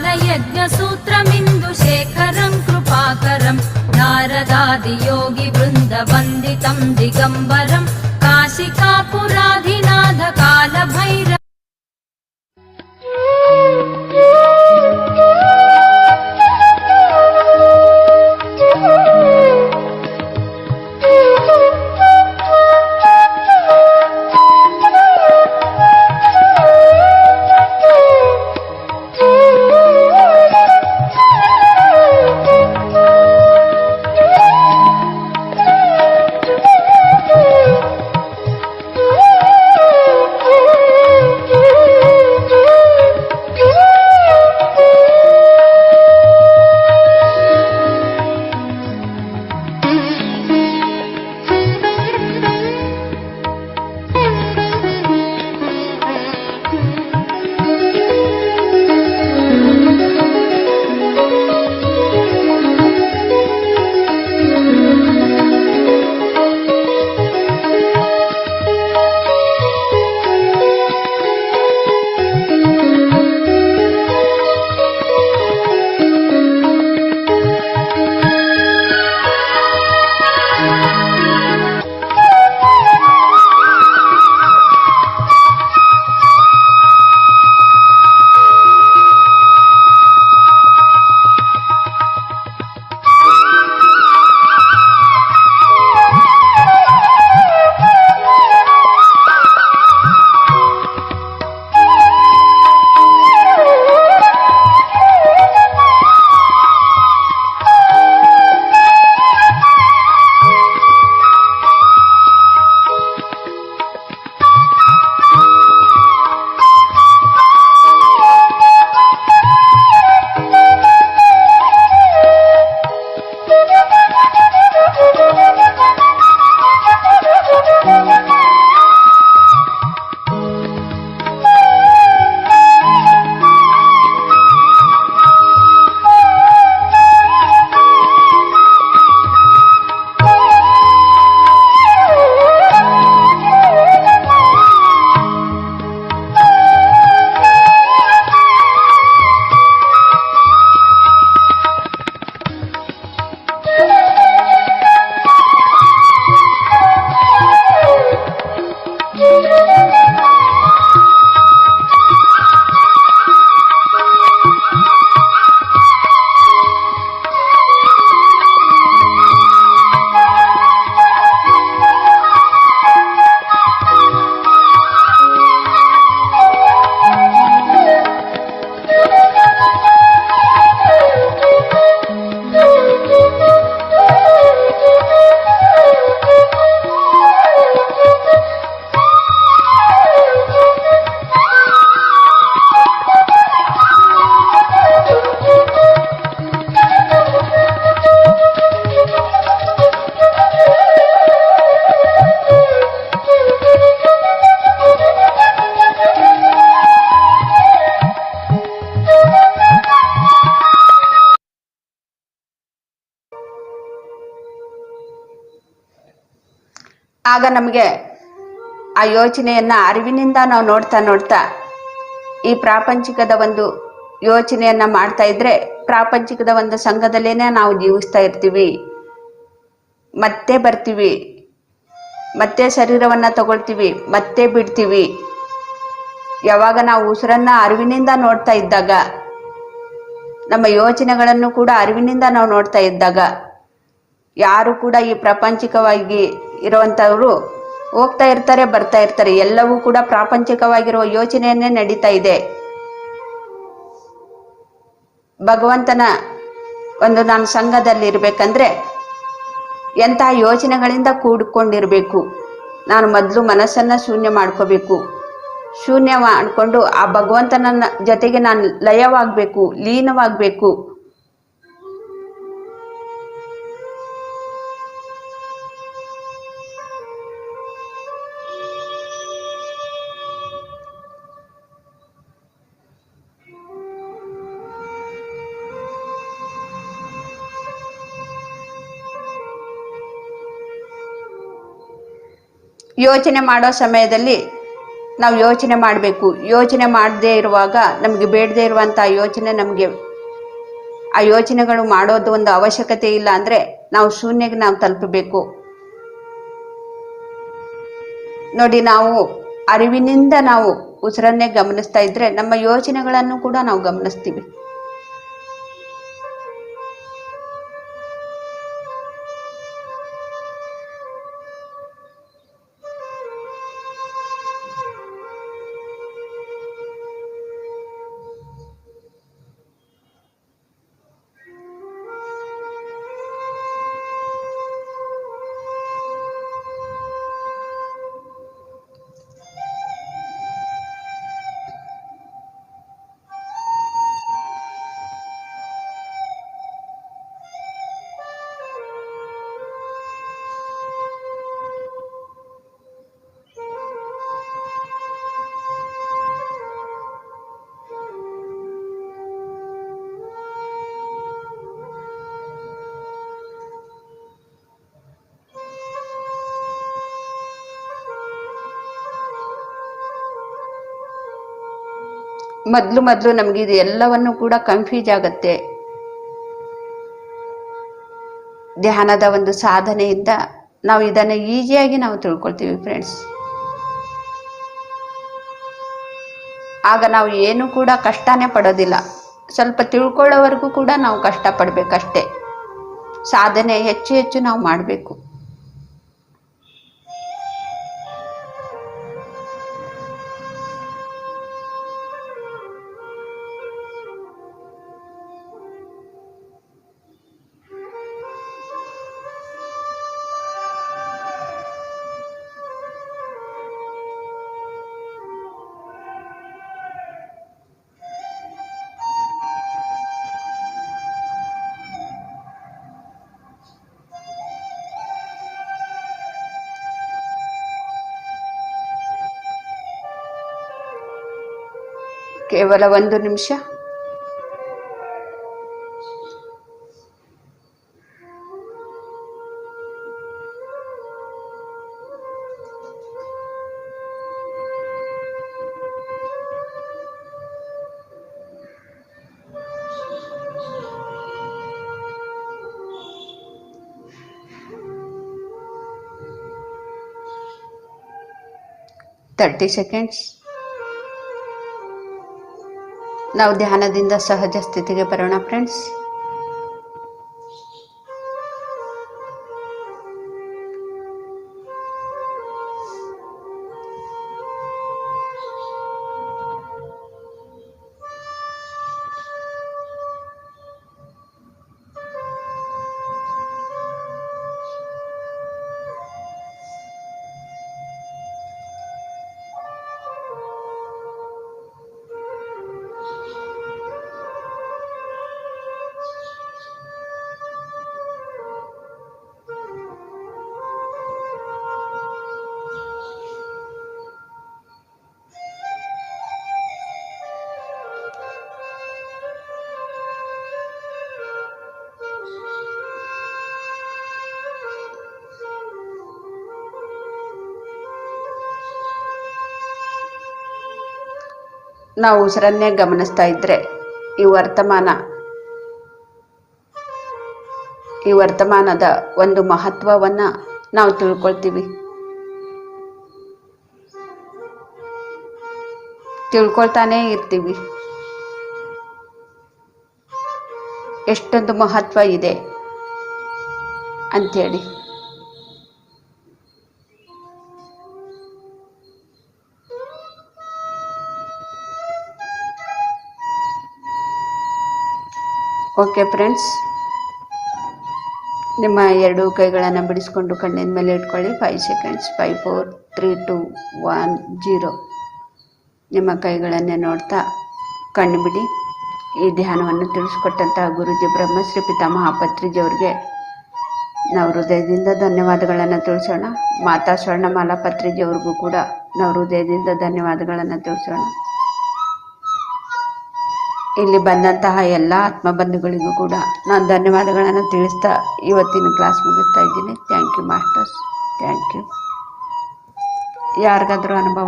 ज्ञानयज्ञसूत्रमिन्दुशेखरं कृपाकरं नारदादियोगिवृन्दवन्दितं दिगम्बरं काशिकापुराधिनाथ कालभैरव
ಆಗ ನಮಗೆ ಆ ಯೋಚನೆಯನ್ನ ಅರಿವಿನಿಂದ ನಾವು ನೋಡ್ತಾ ನೋಡ್ತಾ ಈ ಪ್ರಾಪಂಚಿಕದ ಒಂದು ಯೋಚನೆಯನ್ನ ಮಾಡ್ತಾ ಇದ್ರೆ ಪ್ರಾಪಂಚಿಕದ ಒಂದು ಸಂಘದಲ್ಲೇನೆ ನಾವು ಜೀವಿಸ್ತಾ ಇರ್ತೀವಿ, ಮತ್ತೆ ಬರ್ತೀವಿ, ಮತ್ತೆ ಶರೀರವನ್ನ ತಗೊಳ್ತೀವಿ, ಮತ್ತೆ ಬಿಡ್ತೀವಿ. ಯಾವಾಗ ನಾವು ಉಸಿರನ್ನ ಅರಿವಿನಿಂದ ನೋಡ್ತಾ ಇದ್ದಾಗ, ನಮ್ಮ ಯೋಚನೆಗಳನ್ನು ಕೂಡ ಅರಿವಿನಿಂದ ನಾವು ನೋಡ್ತಾ ಇದ್ದಾಗ, ಯಾರು ಕೂಡ ಈ ಪ್ರಾಪಂಚಿಕವಾಗಿ ಇರುವಂಥವರು ಹೋಗ್ತಾ ಇರ್ತಾರೆ, ಬರ್ತಾ ಇರ್ತಾರೆ. ಎಲ್ಲವೂ ಕೂಡ ಪ್ರಾಪಂಚಿಕವಾಗಿರುವ ಯೋಚನೆಯನ್ನೇ ನಡೀತಾ ಇದೆ. ಭಗವಂತನ ಒಂದು ನಾನು ಸಂಘದಲ್ಲಿ ಇರಬೇಕಂದ್ರೆ ಎಂತಹ ಯೋಚನೆಗಳಿಂದ ಕೂಡಿಕೊಂಡಿರಬೇಕು. ನಾನು ಮೊದಲು ಮನಸ್ಸನ್ನು ಶೂನ್ಯ ಮಾಡ್ಕೋಬೇಕು. ಶೂನ್ಯ ಮಾಡಿಕೊಂಡು ಆ ಭಗವಂತನ ಜೊತೆಗೆ ನಾನು ಲಯವಾಗಬೇಕು, ಲೀನವಾಗಬೇಕು. ಯೋಚನೆ ಮಾಡೋ ಸಮಯದಲ್ಲಿ ನಾವು ಯೋಚನೆ ಮಾಡಬೇಕು. ಯೋಚನೆ ಮಾಡದೇ ಇರುವಾಗ ನಮಗೆ ಬೇಡದೇ ಇರುವಂಥ ಯೋಚನೆ ನಮಗೆ ಆ ಯೋಚನೆಗಳು ಮಾಡೋದು ಒಂದು ಅವಶ್ಯಕತೆ ಇಲ್ಲ ಅಂದರೆ ನಾವು ಶೂನ್ಯಕ್ಕೆ ನಾವು ತಲುಪಬೇಕು. ನೋಡಿ, ನಾವು ಅರಿವಿನಿಂದ ನಾವು ಉಸಿರನ್ನೇ ಗಮನಿಸ್ತಾ ಇದ್ರೆ ನಮ್ಮ ಯೋಚನೆಗಳನ್ನು ಕೂಡ ನಾವು ಗಮನಿಸ್ತೀವಿ. ಮೊದಲು ನಮಗೆ ಇದು ಎಲ್ಲವನ್ನು ಕೂಡ ಕನ್ಫ್ಯೂಸ್ ಆಗತ್ತೆ. ಧ್ಯಾನದ ಒಂದು ಸಾಧನೆಯಿಂದ ನಾವು ಇದನ್ನು ಈಸಿಯಾಗಿ ನಾವು ತಿಳ್ಕೊಳ್ತೀವಿ ಫ್ರೆಂಡ್ಸ್. ಆಗ ನಾವು ಏನು ಕೂಡ ಕಷ್ಟನೇ ಪಡೋದಿಲ್ಲ. ಸ್ವಲ್ಪ ತಿಳ್ಕೊಳ್ಳೋವರೆಗೂ ಕೂಡ ನಾವು ಕಷ್ಟಪಡಬೇಕಷ್ಟೇ. ಸಾಧನೆ ಹೆಚ್ಚು ನಾವು ಮಾಡಬೇಕು. ಕೇವಲ 1 ನಿಮಿಷ. Thirty seconds. ನಾವು ಧ್ಯಾನದಿಂದ ಸಹಜ ಸ್ಥಿತಿಗೆ ಬರೋಣ ಫ್ರೆಂಡ್ಸ್. ನಾವು ಉಸಿರನ್ನೇ ಗಮನಿಸ್ತಾ ಇದ್ರೆ ಈ ವರ್ತಮಾನದ ಒಂದು ಮಹತ್ವವನ್ನ ನಾವು ತಿಳ್ಕೊಳ್ತಾನೇ ಇರ್ತೀವಿ. ಎಷ್ಟೊಂದು ಮಹತ್ವ ಇದೆ ಅಂಥೇಳಿ. ಓಕೆ ಫ್ರೆಂಡ್ಸ್, ನಿಮ್ಮ 2 ಕೈಗಳನ್ನು ಬಿಡಿಸ್ಕೊಂಡು ಕಣ್ಣಿನ ಮೇಲೆ ಇಟ್ಕೊಳ್ಳಿ. 5 ಸೆಕೆಂಡ್ಸ್. 5 4 3 2 1 0. ನಿಮ್ಮ ಕೈಗಳನ್ನೇ ನೋಡ್ತಾ ಕಣ್ಣು ಬಿಡಿ. ಈ ಧ್ಯಾನವನ್ನು ತಿಳಿಸ್ಕೊಟ್ಟಂತಹ ಗುರುಜಿ ಬ್ರಹ್ಮಶ್ರೀ ಪಿತಾಮಹ ಪತ್ರಿಜಿಯವರಿಗೆ ನಾವು ಹೃದಯದಿಂದ ಧನ್ಯವಾದಗಳನ್ನು ತಿಳಿಸೋಣ. ಮಾತಾ ಸ್ವರ್ಣಮಾಲಾ ಪತ್ರಿಜಿಯವ್ರಿಗೂ ಕೂಡ ನಾವು ಹೃದಯದಿಂದ ಧನ್ಯವಾದಗಳನ್ನು ತಿಳಿಸೋಣ. ಇಲ್ಲಿ ಬಂದಂತಹ ಎಲ್ಲ ಆತ್ಮಬಂಧುಗಳಿಗೂ ಕೂಡ ನಾನು ಧನ್ಯವಾದಗಳನ್ನು ತಿಳಿಸ್ತಾ ಇವತ್ತಿನ ಕ್ಲಾಸ್ ಮುಗಿಸ್ತಾ ಇದ್ದೀನಿ. Thank you masters, thank you. ಯಾರಿಗಾದರೂ ಅನುಭವ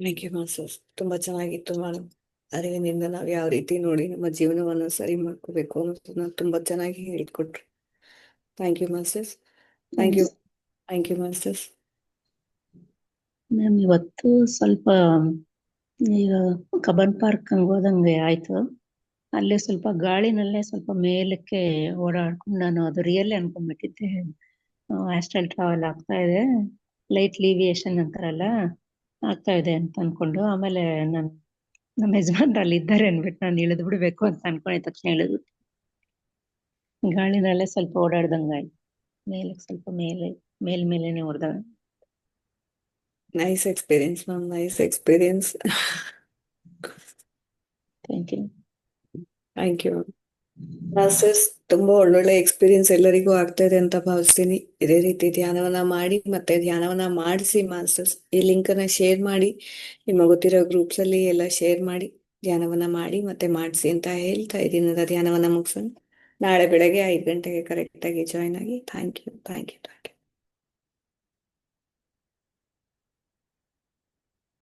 ಥ್ಯಾಂಕ್ ಯು ಮಾಸ್ಟರ್ಸ್. ತುಂಬಾ ಚೆನ್ನಾಗಿತ್ತು ಮೇಡಮ್. ಅರಿವಿನಿಂದ ನಾವು ಯಾವ ರೀತಿ ನೋಡಿ ನಮ್ಮ ಜೀವನವನ್ನು ಸರಿ ಮಾಡ್ಕೋಬೇಕು ಅನ್ನೋದನ್ನ ತುಂಬಾ ಚೆನ್ನಾಗಿ ಹೇಳ್ಕೊಟ್ರು. Thank you masters. Thank you. Thank you masters.
Ma'am ಇವತ್ತು ಸ್ವಲ್ಪ ಈಗ ಕಬ್ಬನ್ ಪಾರ್ಕ್ ಹಂಗೆ ಹೋದಂಗೆ ಆಯ್ತು. ಅಲ್ಲೇ ಸ್ವಲ್ಪ ಗಾಳಿನಲ್ಲೇ ಸ್ವಲ್ಪ ಮೇಲಕ್ಕೆ ಓಡಾಡ್ಕೊಂಡು ನಾನು ಅದು ರಿಯಲ್ ಅನ್ಕೊಂಡ್ಬಿಟ್ಟಿದ್ದೆ. ಆಸ್ಟ್ರಲ್ ಟ್ರಾವೆಲ್ ಆಗ್ತಾ ಇದೆ, ಲೈಟ್ ಲಿವಿಯೇಷನ್ ಅಂತಾರಲ್ಲ ಆಗ್ತಾ ಇದೆ ಅಂತ ಅನ್ಕೊಂಡು, ಆಮೇಲೆ ನಾನು ನಮ್ಮ ಯಜಮಾನ್ರು ಅಲ್ಲಿ ಇದ್ದಾರೆ ಅನ್ಬಿಟ್ಟು ನಾನು ಇಳಿದು ಬಿಡ್ಬೇಕು ಅಂತ ಅನ್ಕೊಂಡಿದ ತಕ್ಷಣ ಇಳಿದು ಗಾಳಿನಲ್ಲೇ ಸ್ವಲ್ಪ ಓಡಾಡ್ದಂಗೆ ಆಯ್ತು. ಮೇಲಕ್ಕೆ ಸ್ವಲ್ಪ ಮೇಲೇನೆ ಹೊಡೆದಾಗ.
Nice experience ma'am, nice experience.
Thank you.
Thank you masters. ತುಂಬಾ ಒಳ್ಳೊಳ್ಳೆ ಎಕ್ಸ್ಪೀರಿಯನ್ಸ್ ಎಲ್ಲರಿಗೂ ಆಗ್ತಾ ಇದೆ ಅಂತ ಭಾವಿಸ್ತೀನಿ. ಇದೇ ರೀತಿ ಧ್ಯಾನವನ್ನ ಮಾಡಿ ಮತ್ತೆ ಧ್ಯಾನವನ್ನ ಮಾಡಿಸಿ ಮಾಸ್ಟರ್ಸ್. ಈ ಲಿಂಕ್ ಅನ್ನ ಶೇರ್ ಮಾಡಿ, ನಿಮ್ಮ ಗೊತ್ತಿರೋ ಗ್ರೂಪ್ಸ್ ಅಲ್ಲಿ ಎಲ್ಲ ಶೇರ್ ಮಾಡಿ, ಧ್ಯಾನವನ್ನ ಮಾಡಿ ಮತ್ತೆ ಮಾಡಿಸಿ ಅಂತ ಹೇಳ್ತಾ ಈ ದಿನದ ಧ್ಯಾನವನ್ನ ಮುಗಿಸೋಣ. ನಾಳೆ ಬೆಳಗ್ಗೆ 5 ಗಂಟೆಗೆ ಕರೆಕ್ಟ್ ಆಗಿ ಜಾಯ್ನ್ ಆಗಿ. Thank you.